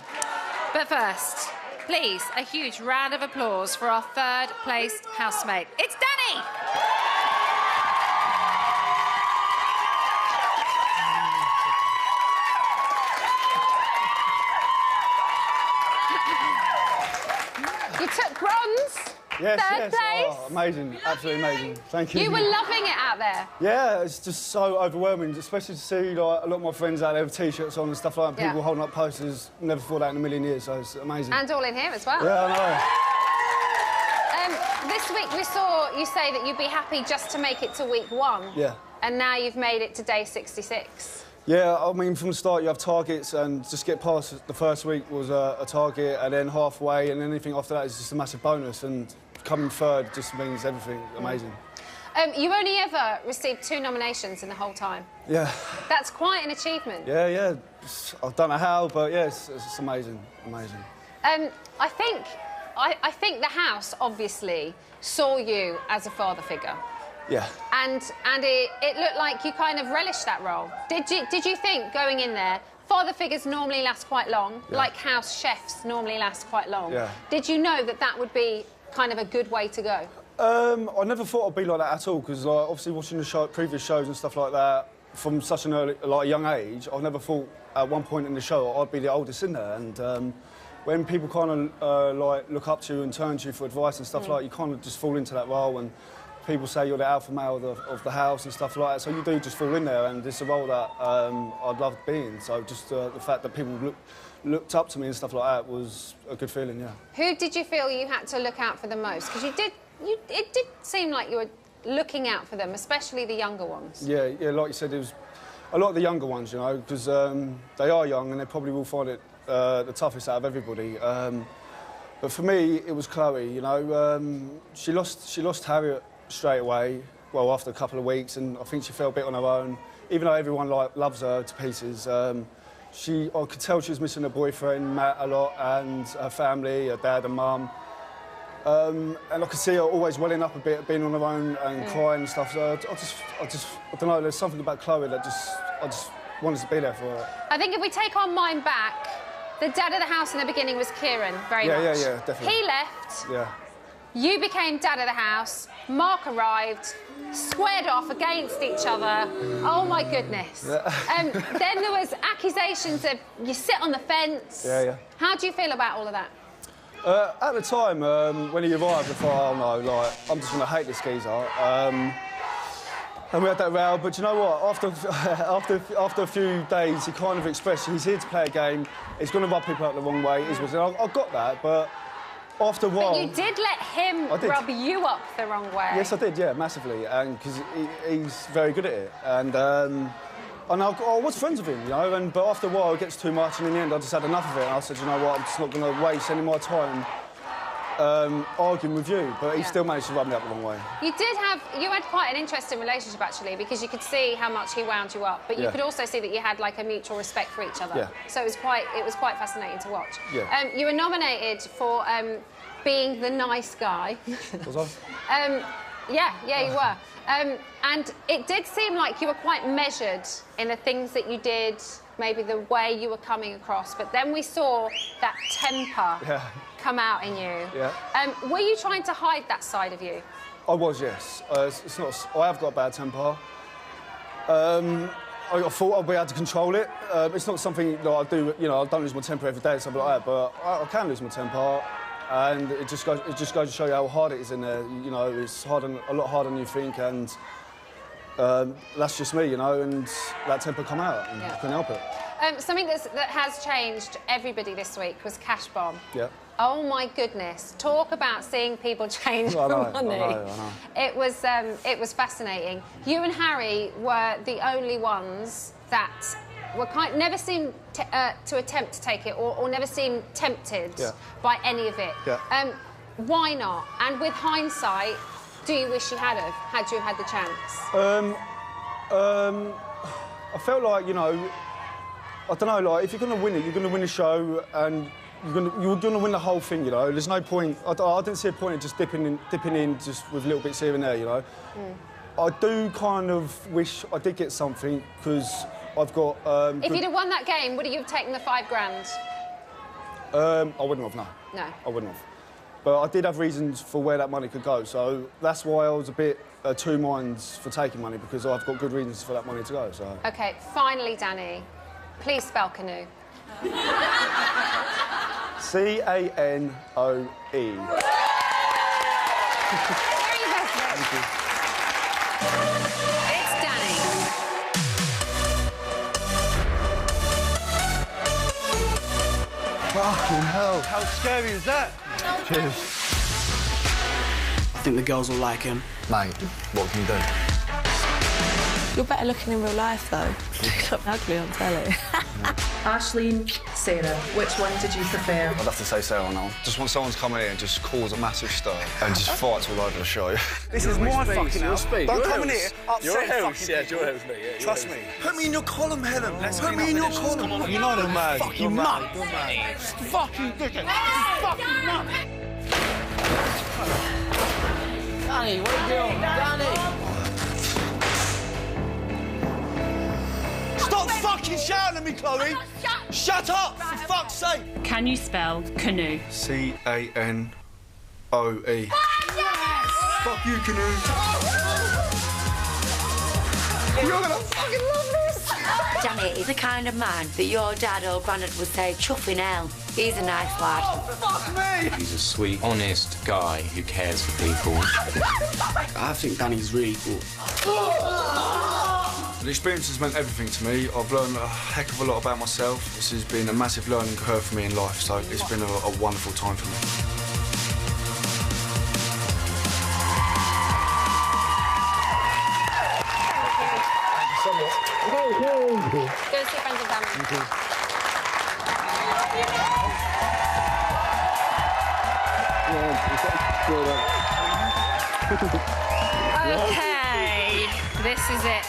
Speaker 1: But first, please, a huge round of applause for our third-placed housemate. It's Danny!
Speaker 18: You took bronze.
Speaker 3: Yes,
Speaker 18: third place.
Speaker 3: Oh, amazing, absolutely amazing. Thank you.
Speaker 18: You were loving it out there.
Speaker 3: Yeah, it's just so overwhelming, especially to see like, a lot of my friends out there with T-shirts on and stuff like that, people holding up posters. Never thought that in a million years, so it's amazing.
Speaker 18: And all in here as well.
Speaker 3: Yeah, I
Speaker 18: know. This week we saw you say that you'd be happy just to make it to week 1.
Speaker 3: Yeah.
Speaker 18: And now you've made it to day 66.
Speaker 3: Yeah, I mean, from the start you have targets, and just get past the first week was a target, and then halfway, and anything after that is just a massive bonus, and coming third just means everything amazing.
Speaker 18: You only ever received 2 nominations in the whole time.
Speaker 3: Yeah.
Speaker 18: That's quite an achievement.
Speaker 3: Yeah, yeah. I don't know how, but yeah, it's amazing, amazing.
Speaker 18: I think the house obviously saw you as a father figure.
Speaker 3: Yeah.
Speaker 18: And it looked like you kind of relished that role. Did you think going in there, father figures normally last quite long, like house chefs normally last quite long.
Speaker 3: Yeah.
Speaker 18: Did you know that that would be kind of a good way to go?
Speaker 3: I never thought I'd be like that at all, because like, obviously watching the previous shows and stuff like that from such an early, like a young age, I never thought at one point in the show I'd be the oldest in there. And when people kind of like look up to you and turn to you for advice and stuff like that, you kind of just fall into that role. And people say you're the alpha male of the house and stuff like that, so you do just fall in there, and it's a role that I'd love being. So just the fact that people looked up to me and stuff like that was a good feeling, yeah.
Speaker 18: Who did you feel you had to look out for the most? Because it did seem like you were looking out for them, especially the younger ones.
Speaker 3: Yeah, like you said, it was a lot of the younger ones, you know, because they are young and they probably will find it the toughest out of everybody. But for me, it was Chloe, you know. She lost Harriet straight away, well, after a couple of weeks, and I think she felt a bit on her own. Even though everyone loves her to pieces, I could tell she was missing her boyfriend, Matt, a lot, and her family, her dad and mum. And I could see her always welling up a bit, being on her own and crying and stuff. So I don't know, there's something about Chloe that I just wanted to be there for her.
Speaker 18: I think if we take our mind back, the dad of the house in the beginning was Kieran, very much.
Speaker 3: Yeah, definitely.
Speaker 18: He left.
Speaker 3: Yeah.
Speaker 18: You became dad of the house. Mark arrived, squared off against each other. Oh, my goodness. Yeah. Then there was accusations of you sit on the fence.
Speaker 3: Yeah.
Speaker 18: How do you feel about all of that?
Speaker 3: At the time, when he arrived, I thought, oh no, like, I'm just going to hate this geezer. And we had that row, but you know what? After a few days, he kind of expressed he's here to play a game. He's going to rub people out the wrong way. I got that, but after a while... But
Speaker 18: you did let him rub you up the wrong way.
Speaker 3: Yes, I did, yeah, massively, and because he's very good at it. And I was friends with him, you know, but after a while it gets too much, and in the end I just had enough of it, and I said, you know what, I'm just not going to waste any more time arguing with you, but he still managed to rub me up the wrong way.
Speaker 18: You had quite an interesting relationship, actually, because you could see how much he wound you up, but you could also see that you had, like, a mutual respect for each other.
Speaker 3: Yeah.
Speaker 18: So it was quite fascinating to watch.
Speaker 3: Yeah.
Speaker 18: You were nominated for being the nice guy.
Speaker 3: Was I?
Speaker 18: Yeah, you were. And it did seem like you were quite measured in the things that you did, maybe the way you were coming across, but then we saw that temper come out in you.
Speaker 3: Yeah.
Speaker 18: Were you trying to hide that side of you?
Speaker 3: I was, yes. It's not. I have got a bad temper. I thought I'd be able to control it. It's not something that I do. You know, I don't lose my temper every day or something like that, but I can lose my temper. And it just goes to show you how hard it is in there. You know, it's a lot harder than you think, and that's just me, you know. And that temper come out, and I couldn't help it.
Speaker 18: Something that has changed everybody this week was Cash Bomb.
Speaker 3: Yeah.
Speaker 18: Oh my goodness! Talk about seeing people change for money.
Speaker 3: I know.
Speaker 18: It was fascinating. You and Harry were the only ones that never seemed to attempt to take it, or never seemed tempted by any of it.
Speaker 3: Yeah.
Speaker 18: Why not? And with hindsight, do you wish you had you had the chance?
Speaker 3: I felt like, you know, I don't know, like, if you're going to win it, you're going to win a show and you're going to win the whole thing, you know? There's no point... I didn't see a point in just dipping in just with little bits here and there, you know? I do kind of wish I did get something, because I've got...
Speaker 18: if you'd have won that game, would you have taken the £5,000?
Speaker 3: I wouldn't have, no.
Speaker 18: No.
Speaker 3: I wouldn't have. But I did have reasons for where that money could go, so that's why I was a bit two minds for taking money, because I've got good reasons for that money to go, so...
Speaker 18: OK, finally, Danny, please spell canoe.
Speaker 3: C-A-N-O-E. Thank you.
Speaker 18: It's Danny.
Speaker 11: Fucking hell.
Speaker 14: How scary is that?
Speaker 11: Cheers.
Speaker 4: I think the girls will like him.
Speaker 11: Mate, what can you do?
Speaker 15: You're better looking in real life, though. You look ugly on telly.
Speaker 13: Aisling, Sarah, which one did you prefer?
Speaker 5: I'd have to say Sarah now. Just want someone to come in here and just cause a massive stir and just fights all over the show.
Speaker 14: This is my fucking house.
Speaker 11: Don't
Speaker 14: come in here, upset fucking
Speaker 11: yeah, your house, mate. Yeah,
Speaker 14: Trust me.
Speaker 11: Put me in your column, Helen. Put me in your column.
Speaker 14: You're not a man.
Speaker 11: Fucking mad.
Speaker 14: Fucking dickhead. Fucking mad.
Speaker 6: Danny, what are you doing? Danny!
Speaker 14: Stop fucking shouting at me, Chloe! Shut up, for fuck's sake!
Speaker 16: Can you spell canoe?
Speaker 5: C-A-N-O-E.
Speaker 11: Fuck you, Canoe.
Speaker 10: You're gonna fucking love this! Danny is the kind of man that your dad or granddad would say, chuff in hell. He's a nice lad.
Speaker 14: Oh, fuck me!
Speaker 8: He's a sweet, honest guy who cares for people.
Speaker 4: I think Danny's really cool.
Speaker 5: The experience has meant everything to me. I've learned a heck of a lot about myself. This has been a massive learning curve for me in life, so it's been a wonderful time for me.
Speaker 18: Go see friends and family.
Speaker 5: Thank you.
Speaker 1: Okay, this is it.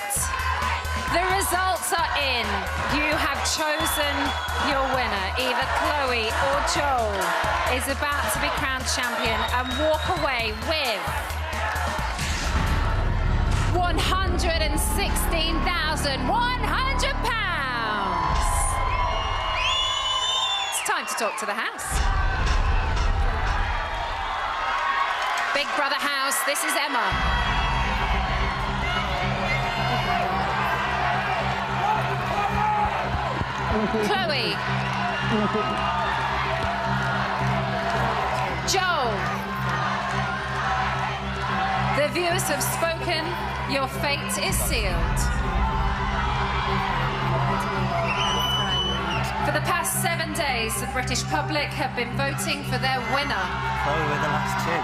Speaker 1: The results are in. You have chosen your winner. Either Chloe or Joel is about to be crowned champion and walk away with £116,100. It's time to talk to the house. Big Brother house, this is Emma. Chloe. Joel. The viewers have spoken. Your fate is sealed. For the past 7 days, the British public have been voting for their winner.
Speaker 12: Chloe, we're the last two.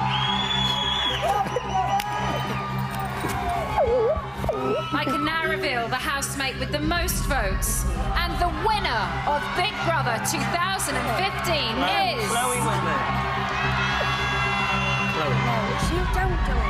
Speaker 1: I can now reveal the housemate with the most votes. And the winner of Big Brother 2015 is...
Speaker 12: Chloe won it. Chloe.
Speaker 10: No, you don't do it.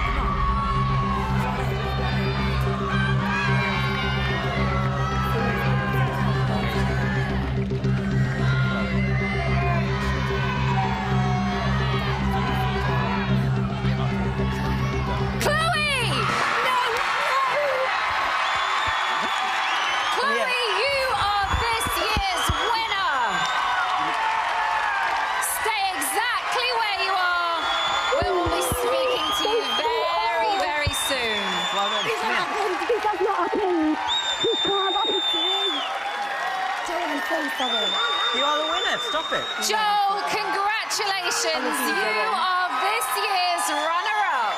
Speaker 10: Come on.
Speaker 12: You are the winner, stop it.
Speaker 1: Joel, congratulations. You are this year's runner-up.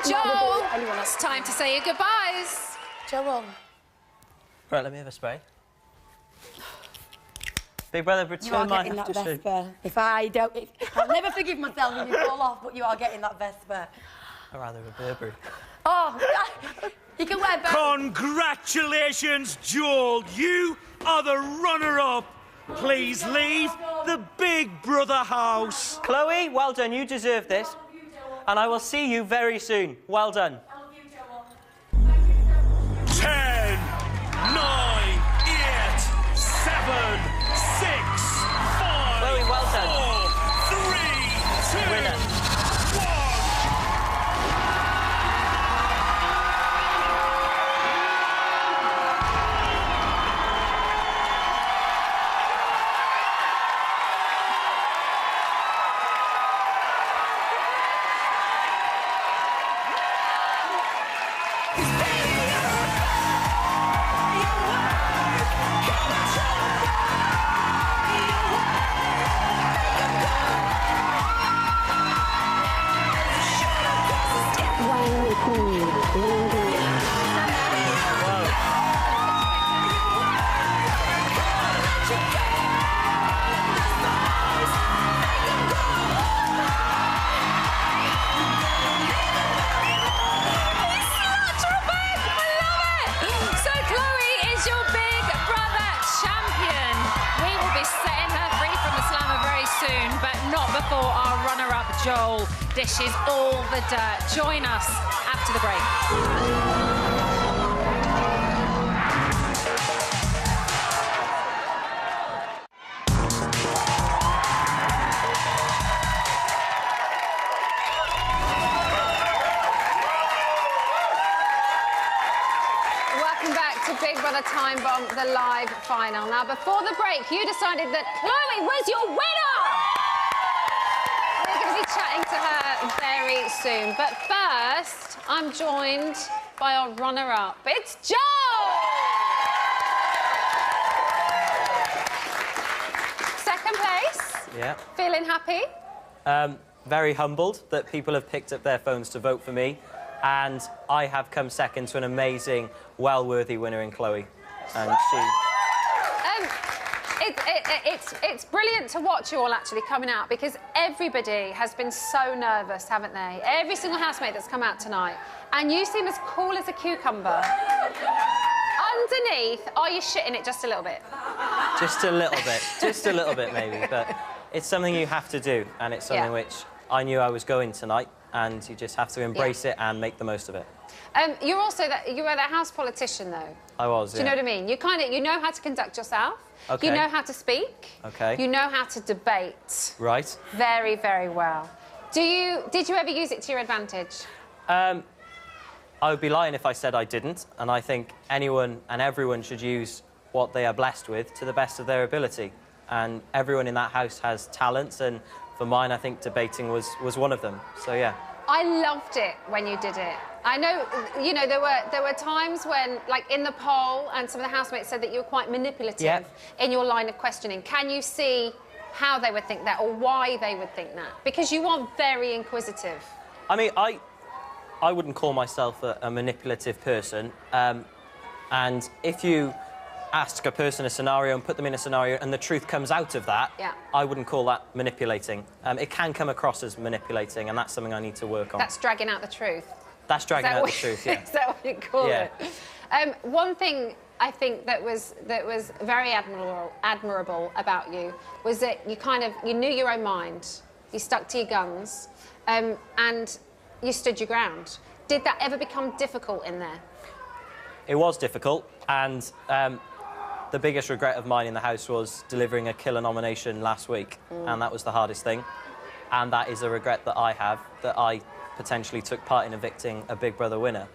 Speaker 1: Joel, it's time to say your goodbyes.
Speaker 10: Joel.
Speaker 12: Right, let me have a spray. Big Brother,
Speaker 10: You are
Speaker 12: return my
Speaker 10: getting that
Speaker 12: after soup.
Speaker 10: Vespa. If I don't... I'll never forgive myself if you fall off, but you are getting that Vespa.
Speaker 12: Or rather, a Burberry.
Speaker 10: Oh, you can wear both.
Speaker 2: Congratulations, Joel. You are the runner-up. Please leave the Big Brother house.
Speaker 12: Chloe, well done. You deserve this. And I will see you very soon. Well done.
Speaker 2: 10, 9,
Speaker 1: not before our runner-up, Joel, dishes all the dirt. Join us after the break. Big Brother Time Bomb, the live final. Now, before the break, you decided that Chloe was your winner! We're going to be chatting to her very soon. But first, I'm joined by our runner-up. It's Joe! Second place.
Speaker 7: Yeah.
Speaker 1: Feeling happy?
Speaker 7: Very humbled that people have picked up their phones to vote for me. And I have come second to an amazing, well-worthy winner in Chloe. And she...
Speaker 1: It's brilliant to watch you all actually coming out, because everybody has been so nervous, haven't they? Every single housemate that's come out tonight. And you seem as cool as a cucumber. Underneath, are you shitting it just a little bit?
Speaker 7: Just a little bit. Just a little bit, maybe. But it's something you have to do, and it's something which I knew I was going tonight. And you just have to embrace it and make the most of it.
Speaker 1: You're also you were the house politician, though.
Speaker 7: I was.
Speaker 1: Do you know what I mean? You know how to conduct yourself.
Speaker 7: Okay.
Speaker 1: You know how to speak.
Speaker 7: Okay.
Speaker 1: You know how to debate.
Speaker 7: Right.
Speaker 1: Very, very well. Did you ever use it to your advantage?
Speaker 7: I would be lying if I said I didn't. And I think anyone and everyone should use what they are blessed with to the best of their ability. And everyone in that house has talents, and for mine, I think debating was one of them. So, yeah.
Speaker 1: I loved it when you did it. I know, you know, there were times when, like, in the poll, and some of the housemates said that you were quite manipulative in your line of questioning. Can you see how they would think that, or why they would think that? Because you are very inquisitive.
Speaker 7: I mean, I wouldn't call myself a manipulative person. And if you ask a person a scenario and put them in a scenario and the truth comes out of that, I wouldn't call that manipulating. It can come across as manipulating, and that's something I need to work on.
Speaker 1: That's dragging out the truth.
Speaker 7: That's dragging out the truth, yeah.
Speaker 1: Is that what you call it? One thing I think that was very admirable about you was that you knew your own mind, you stuck to your guns, and you stood your ground. Did that ever become difficult in there?
Speaker 7: It was difficult, and the biggest regret of mine in the house was delivering a killer nomination last week, and that was the hardest thing. And that is a regret that I have, that I potentially took part in evicting a Big Brother winner.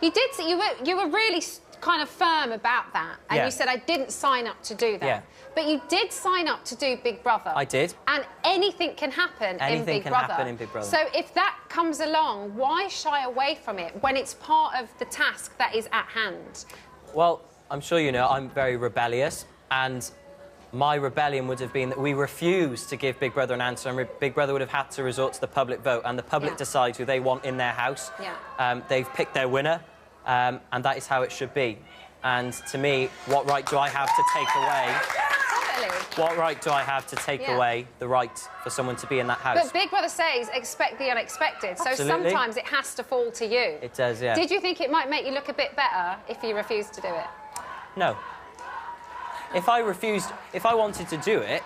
Speaker 1: You did. You were really kind of firm about that, and you said, I didn't sign up to do that.
Speaker 7: Yeah.
Speaker 1: But you did sign up to do Big Brother.
Speaker 7: I did.
Speaker 1: And anything can happen in Big Brother.
Speaker 7: Anything can happen in Big Brother.
Speaker 1: So if that comes along, why shy away from it when it's part of the task that is at hand?
Speaker 7: Well, I'm sure you know I'm very rebellious, and my rebellion would have been that we refused to give Big Brother an answer, and Big Brother would have had to resort to the public vote, and the public decides who they want in their house. They've picked their winner, and that is how it should be. And to me, what right do I have to take away... What right do I have to take away the right for someone to be in that house?
Speaker 1: But Big Brother says, expect the unexpected.
Speaker 7: Absolutely.
Speaker 1: So sometimes it has to fall to you.
Speaker 7: It does, yeah.
Speaker 1: Did you think it might make you look a bit better if you refused to do it?
Speaker 7: No. If I wanted to do it,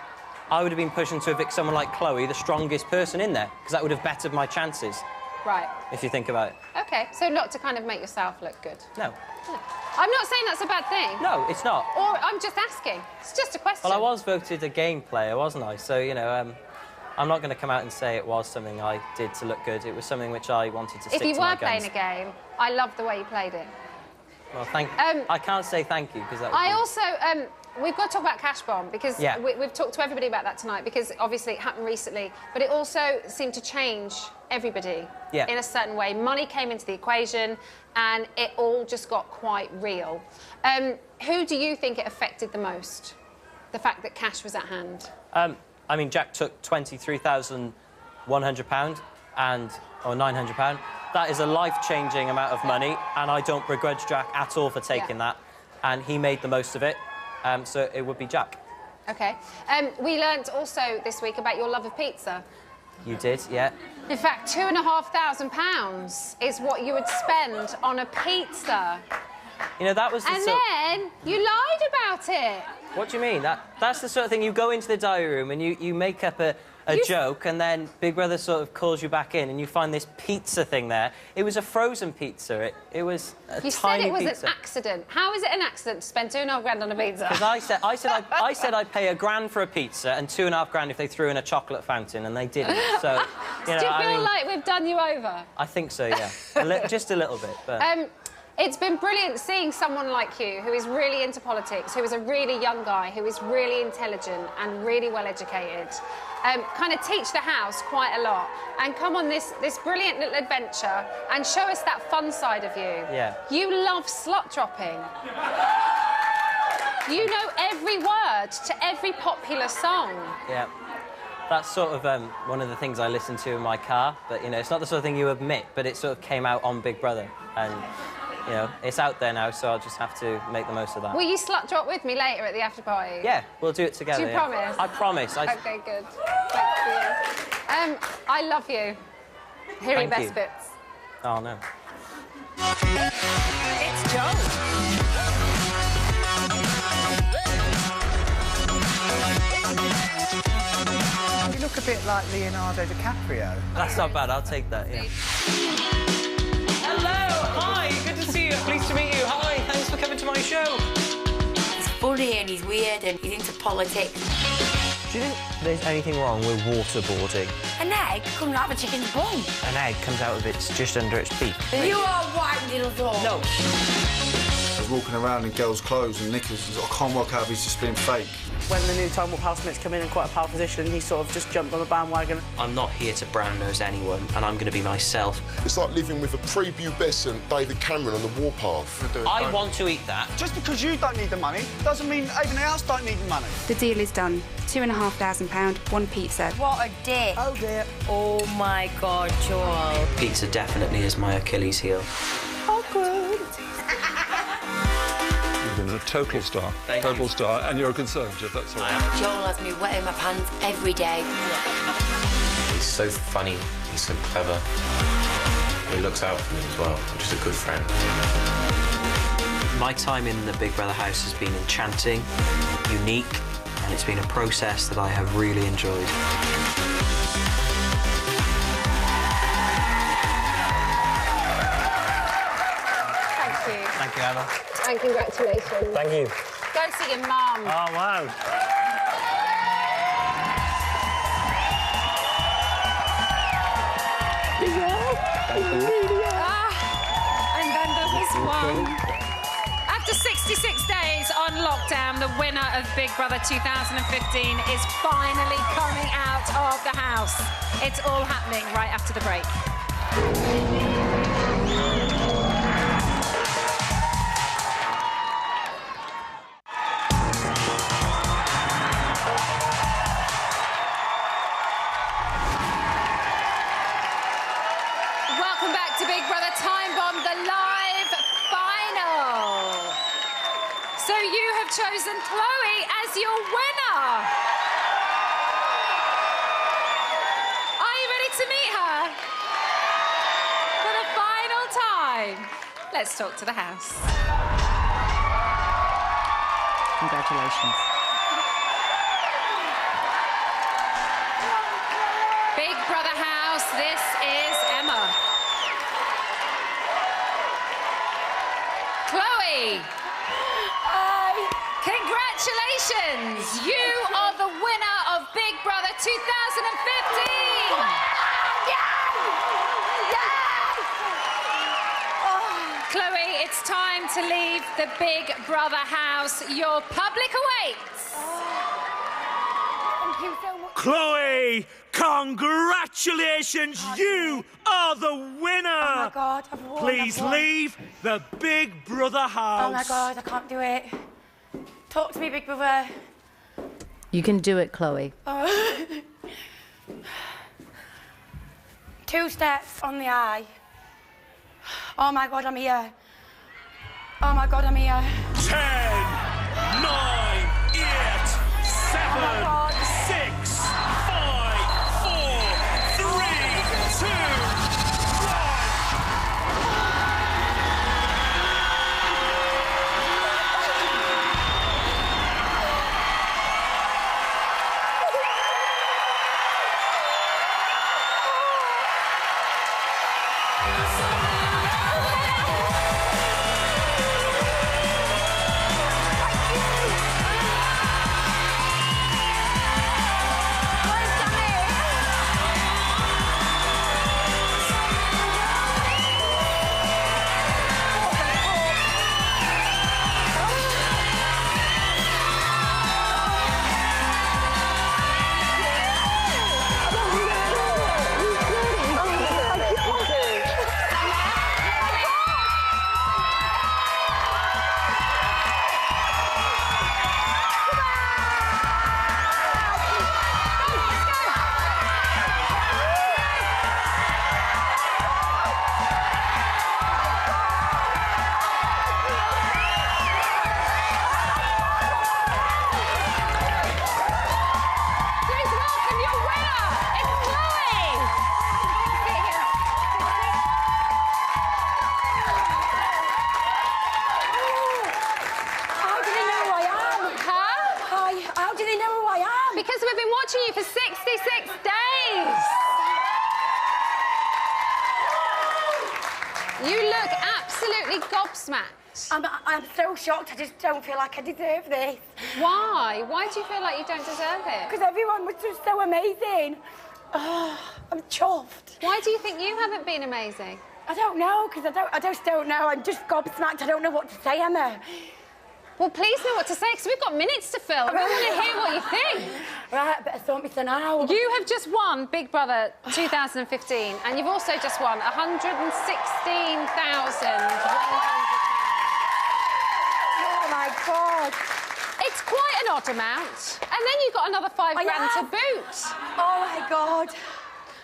Speaker 7: I would have been pushing to evict someone like Chloe, the strongest person in there, because that would have bettered my chances.
Speaker 1: Right.
Speaker 7: If you think about it.
Speaker 1: OK, so not to kind of make yourself look good.
Speaker 7: No.
Speaker 1: I'm not saying that's a bad thing.
Speaker 7: No, it's not.
Speaker 1: Or I'm just asking. It's just a question.
Speaker 7: Well, I was voted a game player, wasn't I? So, you know, I'm not going to come out and say it was something I did to look good. It was something which I wanted to stick to my guns.
Speaker 1: If you were playing a game, I love the way you played it.
Speaker 7: Well, I can't say thank you, because that would
Speaker 1: I also... we've got to talk about Cash Bomb, because we've talked to everybody about that tonight, because obviously it happened recently, but it also seemed to change everybody in a certain way. Money came into the equation, and it all just got quite real. Who do you think it affected the most, the fact that cash was at hand?
Speaker 7: I mean, Jack took £23,100 or £900. That is a life-changing amount of money, and I don't begrudge Jack at all for taking that. And he made the most of it, so it would be Jack.
Speaker 1: OK. We learnt also this week about your love of pizza.
Speaker 7: You did, yeah.
Speaker 1: In fact, £2,500 is what you would spend on a pizza.
Speaker 7: You know, that was the
Speaker 1: then you lied about it.
Speaker 7: What do you mean? That's the sort of thing, you go into the diary room and you make up a
Speaker 12: a joke, and then Big Brother sort of calls you back in, and you find this pizza thing there. It was a frozen pizza. It was a
Speaker 18: You
Speaker 12: tiny
Speaker 18: said it was
Speaker 12: pizza.
Speaker 18: an accident. How is it an accident to spend £2.5 grand on a pizza?
Speaker 12: Because I said I'd pay £1,000 for a pizza and £2.5 grand if they threw in a chocolate fountain, and they didn't. So,
Speaker 18: Do you feel like we've done you over?
Speaker 12: I think so, yeah. Just a little bit. But...
Speaker 18: It's been brilliant seeing someone like you who is really into politics, who is a really young guy, who is really intelligent and really well educated, kind of teach the house quite a lot and come on this brilliant little adventure and show us that fun side of you.
Speaker 12: Yeah.
Speaker 18: You love slut dropping. You know every word to every popular song.
Speaker 12: Yeah. That's sort of one of the things I listen to in my car, but, you know, it's not the sort of thing you admit, but it sort of came out on Big Brother, and, you know, it's out there now, so I'll just have to make the most of that.
Speaker 18: Will you slut drop with me later at the after party?
Speaker 12: Yeah, we'll do it together.
Speaker 18: Do you promise?
Speaker 12: I promise.
Speaker 18: OK, good. Thank you. I love you. Here are your best bits.
Speaker 12: Oh, no.
Speaker 18: It's Joe.
Speaker 17: You look a bit like Leonardo DiCaprio.
Speaker 12: That's not bad, I'll take that, yeah.
Speaker 9: Hello, hi, good to see you. Pleased to meet you. Hi, thanks for coming to my show.
Speaker 10: He's funny and he's weird and he's into politics.
Speaker 7: Do you think there's anything wrong with waterboarding?
Speaker 10: An egg comes out of a chicken's bum.
Speaker 7: An egg comes out of its just under its beak.
Speaker 10: You are white little dog.
Speaker 7: No.
Speaker 11: I was walking around in girls' clothes and knickers. I can't work out if he's just being fake.
Speaker 6: When the new Time Warp housemates come in quite a powerful position, he sort of just jumped on the bandwagon.
Speaker 7: I'm not here to brown-nose anyone, and I'm going to be myself.
Speaker 22: It's like living with a prepubescent David Cameron on the warpath.
Speaker 7: I want to eat that.
Speaker 3: Just because you don't need the money doesn't mean everyone else don't need the money.
Speaker 23: The deal is done. £2,500, one pizza.
Speaker 10: What a dick.
Speaker 6: Oh, dear.
Speaker 10: Oh, my God, Joel.
Speaker 7: Pizza definitely is my Achilles heel.
Speaker 6: Awkward.
Speaker 24: You've been a total star. Total star, and you're a Conservative, that's all.
Speaker 10: Joel has me wetting my pants every day.
Speaker 8: He's so funny, he's so clever. He looks out for me as well, just a good friend.
Speaker 7: My time in the Big Brother house has been enchanting, unique, and it's been a process that I have really enjoyed.
Speaker 18: Thank you,
Speaker 7: Emma.
Speaker 18: and congratulations.
Speaker 7: Thank you.
Speaker 18: Go and see your mum.
Speaker 7: Oh, wow.
Speaker 1: And then there was one. After 66 days on lockdown, the winner of Big Brother 2015 is finally coming out of the house. It's all happening right after the break. Welcome back to Big Brother Time Bomb, the live final. So you have chosen Chloe as your winner. Are you ready to meet her? For the final time. Let's talk to the house.
Speaker 25: Congratulations.
Speaker 1: Big Brother house, this is Emma. Chloe.
Speaker 10: Hi.
Speaker 1: Congratulations! You are the winner of Big Brother 2015! Chloe, it's time to leave the Big Brother house. Your public awaits.
Speaker 10: Thank you so much.
Speaker 2: Chloe, congratulations! You are the winner!
Speaker 10: Oh, my God, I've won.
Speaker 2: Please leave the Big Brother house.
Speaker 10: Oh, my God, I can't do it. Talk to me, Big Brother.
Speaker 25: You can do it, Chloe.
Speaker 10: Oh. 2 steps on the eye. Oh, my God, I'm here. Oh, my God, I'm here.
Speaker 2: 10, 9, 8, 7, 6, 5, 4, 3, 2, 1.
Speaker 18: absolutely gobsmacked.
Speaker 10: I'm so shocked. I just don't feel like I deserve this.
Speaker 18: Why? Why do you feel like you don't deserve it?
Speaker 10: Because everyone was just so amazing. Oh, I'm chuffed.
Speaker 18: Why do you think you haven't been amazing?
Speaker 10: I don't know, because I just don't know. I'm just gobsmacked. I don't know what to say, Emma.
Speaker 18: Well, please know what to say, because we've got minutes to fill. We want to hear what you think.
Speaker 10: Right, I better sort me for now.
Speaker 18: You have just won Big Brother 2015, and you've also just won £116,100.
Speaker 10: Oh, my God.
Speaker 18: It's quite an odd amount. And then you got another £5 grand to boot.
Speaker 10: Oh, my God.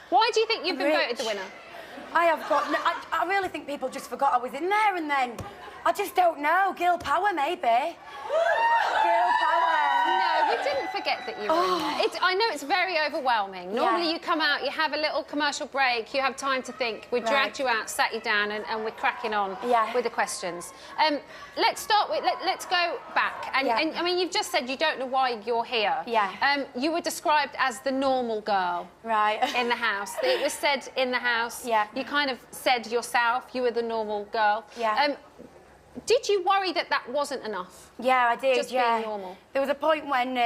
Speaker 18: Why do you think you've been voted the winner?
Speaker 10: I have got... I really think people just forgot I was in there, and then... I just don't know. Girl power, maybe. Girl power.
Speaker 18: No, we didn't forget that you were in there. I know it's very overwhelming. Normally you come out, you have a little commercial break, you have time to think. We dragged you out, sat you down, and we're cracking on with the questions. Let's start with... Let's go back. And I mean, you've just said you don't know why you're here.
Speaker 10: Yeah.
Speaker 18: You were described as the normal girl.
Speaker 10: Right.
Speaker 18: In the house. It was said in the house.
Speaker 10: Yeah.
Speaker 18: You kind of said yourself you were the normal girl.
Speaker 10: Yeah.
Speaker 18: Did you worry that that wasn't enough?
Speaker 10: Yeah, I did,
Speaker 18: Just being normal?
Speaker 10: There was a point when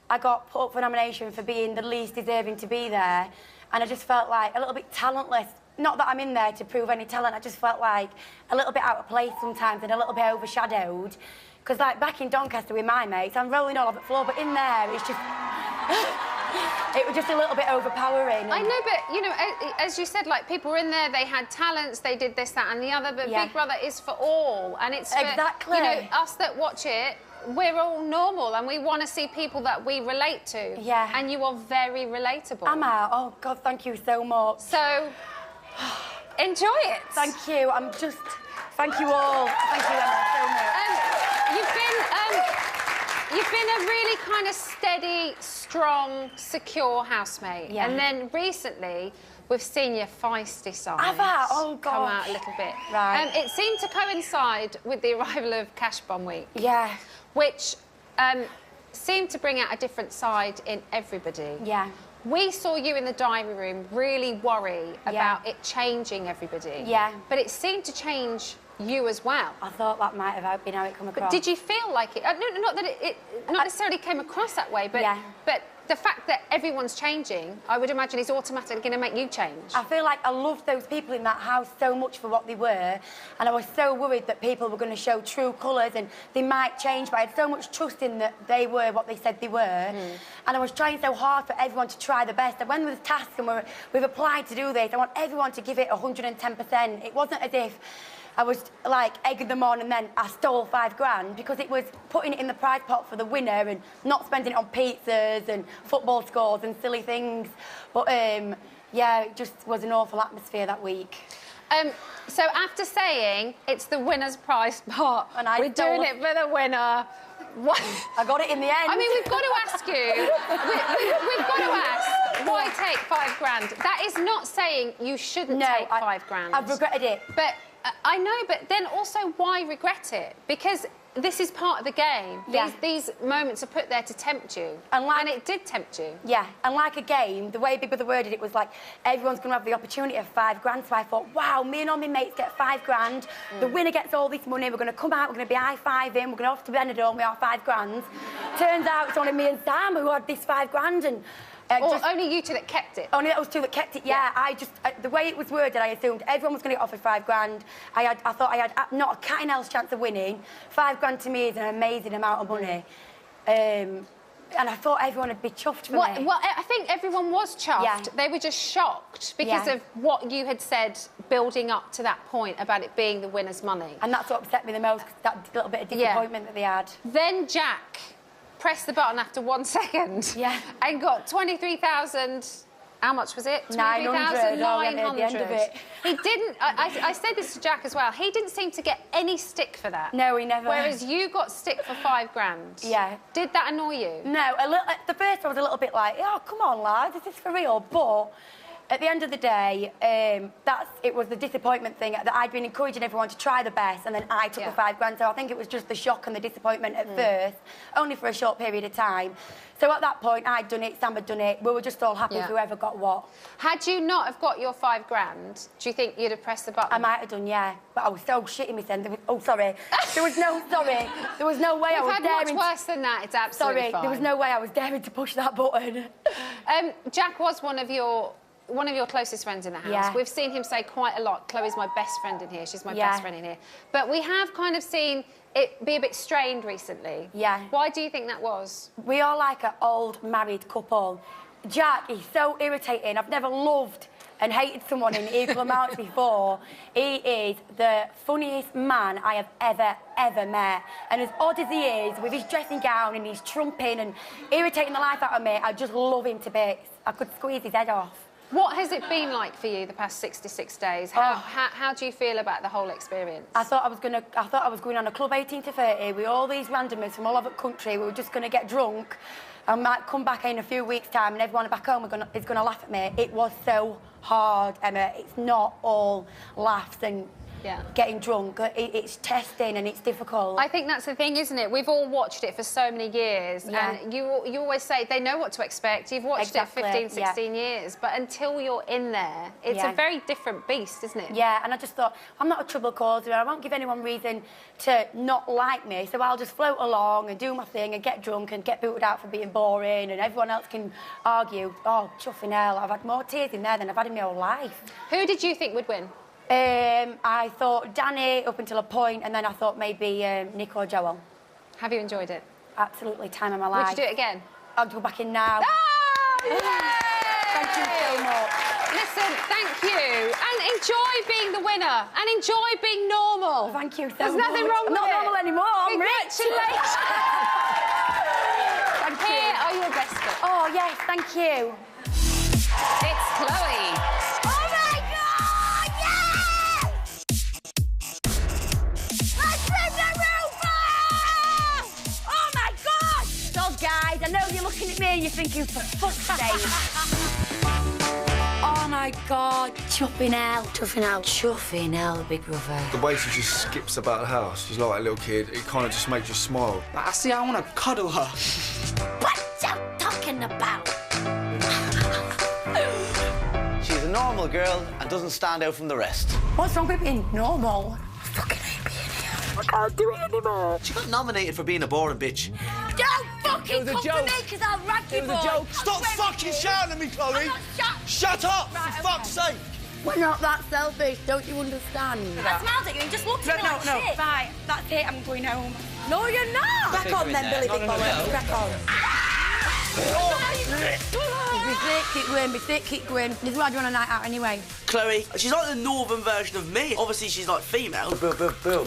Speaker 10: I got put up for nomination for being the least deserving to be there, and I just felt like a little bit talentless. Not that I'm in there to prove any talent, I just felt like a little bit out of place sometimes and a little bit overshadowed. Because, like, back in Doncaster with my mates, I'm rolling all over the floor, but in there, it's just... It was just a little bit overpowering.
Speaker 18: I know, but, you know, as you said, like, people were in there, they had talents, they did this, that and the other, but Big Brother is for all. And it's for, you know, us that watch it, we're all normal and we want to see people that we relate to.
Speaker 10: Yeah.
Speaker 18: And you are very relatable.
Speaker 10: Emma, oh, God, thank you so much.
Speaker 18: So, enjoy it.
Speaker 10: Thank you. I'm just... Thank you all. Thank you, Emma, so much.
Speaker 18: You've been a really kind of steady, strong, secure housemate.
Speaker 10: Yeah.
Speaker 18: And then recently, we've seen your feisty side.
Speaker 10: Have I? Oh, God.
Speaker 18: Come out a little bit.
Speaker 10: Right.
Speaker 18: It seemed to coincide with the arrival of Cash Bomb Week.
Speaker 10: Yeah.
Speaker 18: Which seemed to bring out a different side in everybody.
Speaker 10: Yeah.
Speaker 18: We saw you in the diary room really worry about it changing everybody.
Speaker 10: Yeah.
Speaker 18: But it seemed to change you as well.
Speaker 10: I thought that might have been how it come across.
Speaker 18: But did you feel like it? No, not that it not necessarily came across that way, but but the fact that everyone's changing, I would imagine, is automatically going to make you change.
Speaker 10: I feel like I loved those people in that house so much for what they were, and I was so worried that people were going to show true colours and they might change, but I had so much trust in that they were what they said they were, and I was trying so hard for everyone to try the best. And when there was tasks and we've applied to do this, I want everyone to give it 110%. It wasn't as if I was, like, egging them on and then I stole £5 grand, because it was putting it in the prize pot for the winner and not spending it on pizzas and football scores and silly things. But, yeah, it just was an awful atmosphere that week.
Speaker 18: So after saying it's the winner's prize pot, and we're doing it for the winner, what?
Speaker 10: I got it in the end.
Speaker 18: I mean, we've got to ask you, we've got to ask, why take £5 grand? That is not saying you shouldn't take £5 grand.
Speaker 10: I've regretted it.
Speaker 18: But I know, but then also why regret it? Because this is part of the game.
Speaker 10: Yeah.
Speaker 18: These moments are put there to tempt you. And it did tempt you.
Speaker 10: Yeah, and like a game, the way Big Brother worded it was like, everyone's going to have the opportunity of £5 grand. So I thought, wow, me and all my mates get £5 grand. The winner gets all this money. We're going to come out, we're going to be high-fiving, we're going to off to Benidorm, we have £5 grand. Turns out it's only me and Sam who had this £5 grand. And
Speaker 18: only you two that kept it?
Speaker 10: Only that was two that kept it, yeah. The way it was worded, I assumed everyone was going to get offered £5 grand. I thought I had not a cat in hell's chance of winning. £5 grand to me is an amazing amount of money. And I thought everyone would be chuffed for me.
Speaker 18: Well, I think everyone was chuffed.
Speaker 10: Yeah.
Speaker 18: They were just shocked because of what you had said building up to that point about it being the winner's money.
Speaker 10: And that's what upset me the most, that little bit of disappointment that they had.
Speaker 18: Then Jack pressed the button after 1 second and got 23,000... How much was it?
Speaker 10: 900.
Speaker 18: He didn't... I said this to Jack as well. He didn't seem to get any stick for that.
Speaker 10: No, he never.
Speaker 18: Whereas you got stick for £5 grand.
Speaker 10: Yeah.
Speaker 18: Did that annoy you?
Speaker 10: No, the first I was a little bit like, oh, come on, lads, is this for real? But at the end of the day, it was the disappointment thing that I'd been encouraging everyone to try the best, and then I took the £5 grand. So I think it was just the shock and the disappointment at first, only for a short period of time. So at that point, I'd done it, Sam had done it. We were just all happy with whoever got what.
Speaker 18: Had you not have got your £5 grand, do you think you'd have pressed the button?
Speaker 10: I might have done, yeah. But I was so shitting myself. Oh, sorry. There was no way I was daring.
Speaker 18: We've had much worse than that. It's absolutely fine.
Speaker 10: There was no way I was daring to push that button.
Speaker 18: Jack was one of your closest friends in the house.
Speaker 10: Yeah.
Speaker 18: We've seen him say quite a lot, Chloe's my best friend in here, she's my best friend in here. But we have kind of seen it be a bit strained recently.
Speaker 10: Yeah.
Speaker 18: Why do you think that was?
Speaker 10: We are like an old married couple. Jack is so irritating. I've never loved and hated someone in equal amounts before. He is the funniest man I have ever met. And as odd as he is, with his dressing gown and his trumping and irritating the life out of me, I just love him to bits. I could squeeze his head off.
Speaker 18: What has it been like for you the past 66 days? How do you feel about the whole experience?
Speaker 10: I thought I was going on a club 18 to 30 with all these randomers from all over the country. We were just going to get drunk. I might come back in a few weeks' time and everyone back home is going to laugh at me. It was so hard, Emma. It's not all laughs and getting drunk. It's testing and it's difficult.
Speaker 18: I think that's the thing, isn't it? We've all watched it for so many years, and you always say they know what to expect. You've watched it 15, 16 years, but until you're in there, it's a very different beast, isn't it?
Speaker 10: Yeah, and I just thought, I'm not a trouble causer. I won't give anyone reason to not like me, so I'll just float along and do my thing and get drunk and get booted out for being boring, and everyone else can argue. Oh, chuffing hell, I've had more tears in there than I've had in my whole life.
Speaker 18: Who did you think would win?
Speaker 10: I thought Danny up until a point, and then I thought maybe Nick or Joel.
Speaker 18: Have you enjoyed it?
Speaker 10: Absolutely, time of my life.
Speaker 18: Would you do it again?
Speaker 10: I'll go back in now. Thank you so much.
Speaker 18: Listen, thank you, and enjoy being the winner, and enjoy being normal.
Speaker 10: Thank you so much.
Speaker 18: There's nothing wrong with it.
Speaker 10: I'm not normal anymore. I'm rich.
Speaker 18: Congratulations.
Speaker 10: Thank you.
Speaker 18: Here are your best bits.
Speaker 10: Oh yes, thank you.
Speaker 1: It's Chloe.
Speaker 10: Oh my God! Yes! Let's rip the roof off! Oh my God! So guys, I know you're looking at me and you're thinking, for fuck's sake. Oh my God, chuffing hell. Chuffing hell. Chuffing hell, big brother.
Speaker 11: The way she just skips about the house, she's like a little kid, it kind of just makes you smile.
Speaker 4: I see, I want to cuddle her.
Speaker 10: What you talking about?
Speaker 14: She's a normal girl and doesn't stand out from the rest.
Speaker 10: What's wrong with being normal? I fucking hate being here. I can't do it anymore.
Speaker 14: She got nominated for being a boring bitch.
Speaker 10: Don't fucking come for me, because I'll rag you, boy.
Speaker 14: Stop fucking shouting at me, Chloe! Shut up, for fuck's sake!
Speaker 10: We're not that selfish, don't you understand? I smiled at you and just looked at me like shit. Right, that's it, I'm going home. No, you're not! Crack on then, Billy Big Bollocks, crack on. Be sick, keep going, be sick, keep going. This is why I do on a night out anyway.
Speaker 14: Chloe, she's like the northern version of me. Obviously, she's like female. Bill.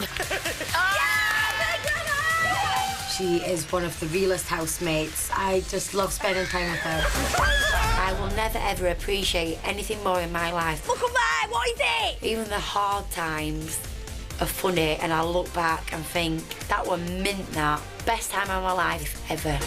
Speaker 25: She is one of the realest housemates. I just love spending time with her.
Speaker 10: I will never ever appreciate anything more in my life. Look at that, what is it? Even the hard times are funny, and I look back and think, that were mint that. Best time of my life ever.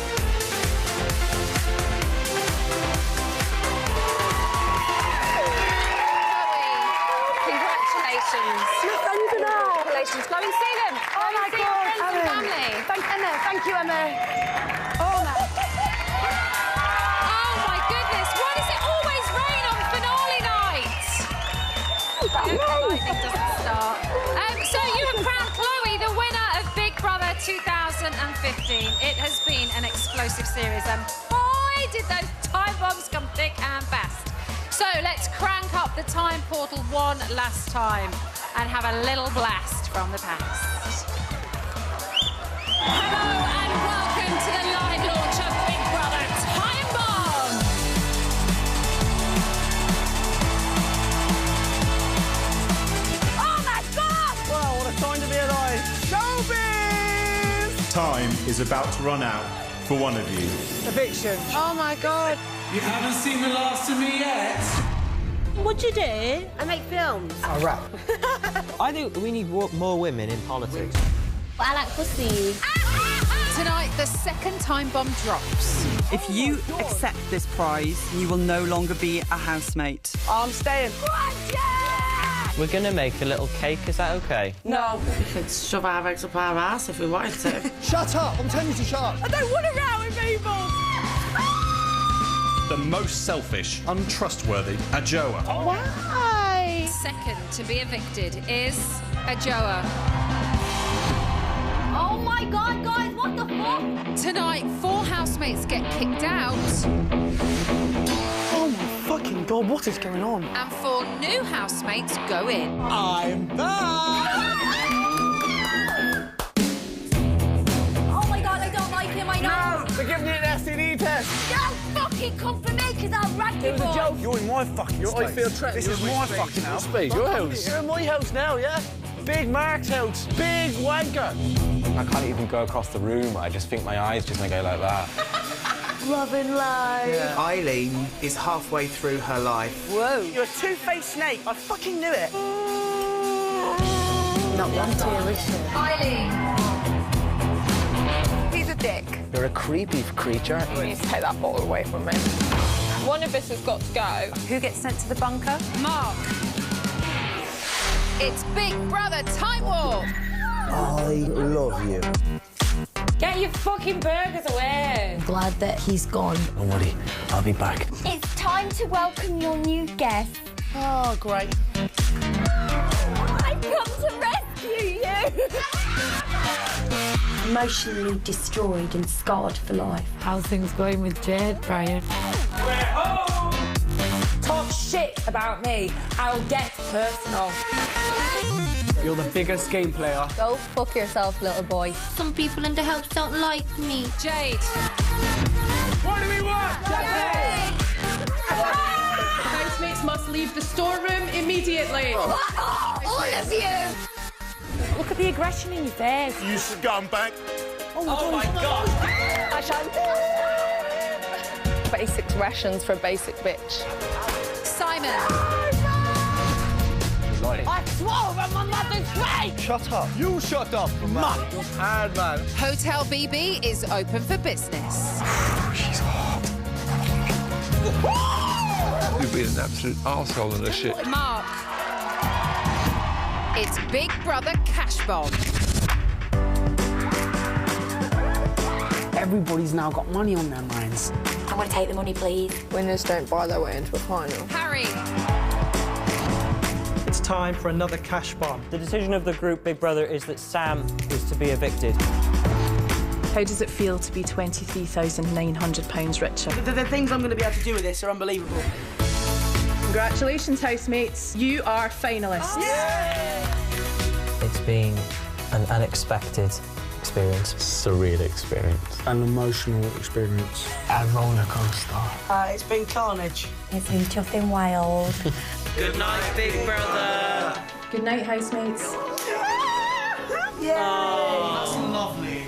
Speaker 18: Congratulations, Chloe, see them.
Speaker 10: Oh my God,
Speaker 18: Family.
Speaker 10: Thank you, Emma. Oh my.
Speaker 1: Oh my goodness, why does it always rain on finale night? Lightning doesn't start. So you have crowned Chloe the winner of Big Brother 2015. It has been an explosive series, and boy, did those time bombs come thick and fast. So let's crank up the time portal one last time and have a little blast from the past. Hello and welcome to the live launch of Big Brother Time Bomb.
Speaker 10: Oh my God!
Speaker 4: Well, what a time to be alive. Showbiz!
Speaker 13: Time is about to run out for one of you.
Speaker 4: Eviction.
Speaker 6: Oh my God.
Speaker 15: You haven't seen the last of me yet.
Speaker 25: What'd you do? I make films.
Speaker 4: I rap.
Speaker 7: I think we need more women in politics.
Speaker 25: I like pussy.
Speaker 1: Tonight, the second time bomb drops.
Speaker 5: If you accept this prize, you will no longer be a housemate.
Speaker 6: I'm staying.
Speaker 12: We're going to make a little cake, is that OK?
Speaker 6: No.
Speaker 16: We could shove our eggs up our ass if we wanted to.
Speaker 11: Shut up! I'm telling you to shut up.
Speaker 6: I don't want to row with people.
Speaker 13: The most selfish, untrustworthy Ajoa.
Speaker 1: Why? Second to be evicted is Ajoa.
Speaker 25: Oh my God, guys, what the fuck?
Speaker 1: Tonight, 4 housemates get kicked out.
Speaker 6: Oh my fucking God, what is going on?
Speaker 1: And 4 new housemates go in.
Speaker 11: I'm back!
Speaker 25: Oh my God, I don't like him, I know.
Speaker 11: They're giving you an STD test.
Speaker 25: Don't fucking come for me, because I'll rank you, boy.
Speaker 11: Joke. You're in my fucking space. I feel threatened. This is my fucking house. Space. Your house. You're in my house now, yeah? Big Mark's house. Big wanker.
Speaker 8: I can't even go across the room. I just think my eyes just gonna go like that.
Speaker 6: Loving life.
Speaker 4: Yeah. Eileen is halfway through her life.
Speaker 6: Whoa. You're a two-faced snake. I fucking knew it.
Speaker 25: Not one tear, is she?
Speaker 18: Eileen.
Speaker 19: He's a dick.
Speaker 11: You're a creepy creature.
Speaker 19: You need to take that bottle away from me. One of us has got to go.
Speaker 18: Who gets sent to the bunker?
Speaker 1: Mark. It's Big Brother Time War.
Speaker 11: I love you.
Speaker 25: Get your fucking burgers away. I'm glad that he's gone.
Speaker 11: Don't worry, I'll be back.
Speaker 25: It's time to welcome your new guest.
Speaker 6: Oh, great.
Speaker 25: I've come to rescue you. Emotionally destroyed and scarred for life. How's things going with Jade, Brian?
Speaker 19: We're home! Talk shit about me. I'll get personal.
Speaker 4: You're the biggest game player.
Speaker 25: Go fuck yourself, little boy. Some people in the house don't like me.
Speaker 1: Jade.
Speaker 19: What do we want?
Speaker 25: Jade!
Speaker 19: Housemates must leave the storeroom immediately.
Speaker 25: All of you!
Speaker 19: Look at the aggression in your face.
Speaker 13: You scumbag.
Speaker 19: Oh my God! Basic rations for a basic bitch.
Speaker 1: Simon.
Speaker 25: I swore on my mother's grave!
Speaker 11: Shut up. You shut up, man. Hard man.
Speaker 1: Hotel BB is open for business.
Speaker 11: She's hot.
Speaker 24: You've been an absolute arsehole in this shit.
Speaker 1: Mark. It's Big Brother Cash Bomb.
Speaker 4: Everybody's now got money on their minds.
Speaker 25: I want to take the money, please.
Speaker 19: Winners don't buy their way into a final.
Speaker 1: Harry.
Speaker 20: It's time for another cash bomb.
Speaker 12: The decision of the group Big Brother is that Sam is to be evicted.
Speaker 21: How does it feel to be £23,900 richer?
Speaker 6: The things I'm going to be able to do with this are unbelievable.
Speaker 21: Congratulations, housemates. You are finalists.
Speaker 12: It's been an unexpected experience.
Speaker 8: Surreal experience.
Speaker 4: An emotional experience. A roller coaster.
Speaker 6: It's been carnage.
Speaker 25: It's been tough and wild.
Speaker 9: Good night, Big Brother.
Speaker 21: Good night, housemates.
Speaker 6: Yay! That's lovely.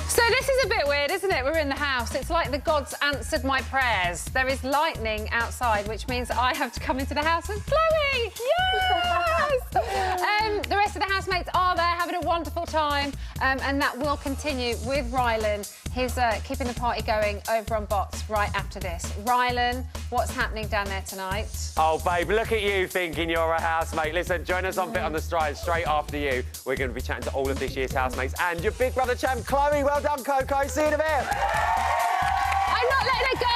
Speaker 18: So this is a bit weird, isn't it? We're in the house. It's like the gods answered my prayers. There is lightning outside, which means I have to come into the house with Chloe. Yes! The rest of the housemates are there having a wonderful time, and that will continue with Rylan. He's keeping the party going over on bots right after this. Rylan, what's happening down there tonight?
Speaker 26: Oh, babe, look at you thinking you're a housemate. Listen, join us on Bit on the Stride straight after you. We're going to be chatting to all of this year's housemates and your Big Brother champ, Chloe. Well done, Coco. See you in a bit.
Speaker 18: I'm not letting her go.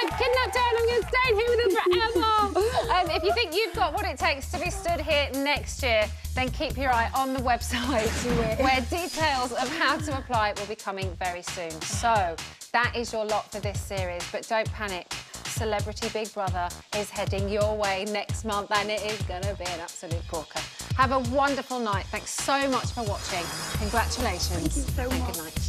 Speaker 18: I've kidnapped her and I'm going to stay here with her forever. If you think you've got what it takes to be stood here next year, then keep your eye on the website where details of how to apply will be coming very soon. So that is your lot for this series, but don't panic. Celebrity Big Brother is heading your way next month and it is going to be an absolute corker. Have a wonderful night. Thanks so much for watching. Congratulations.
Speaker 25: Thank you so much.
Speaker 18: Good night.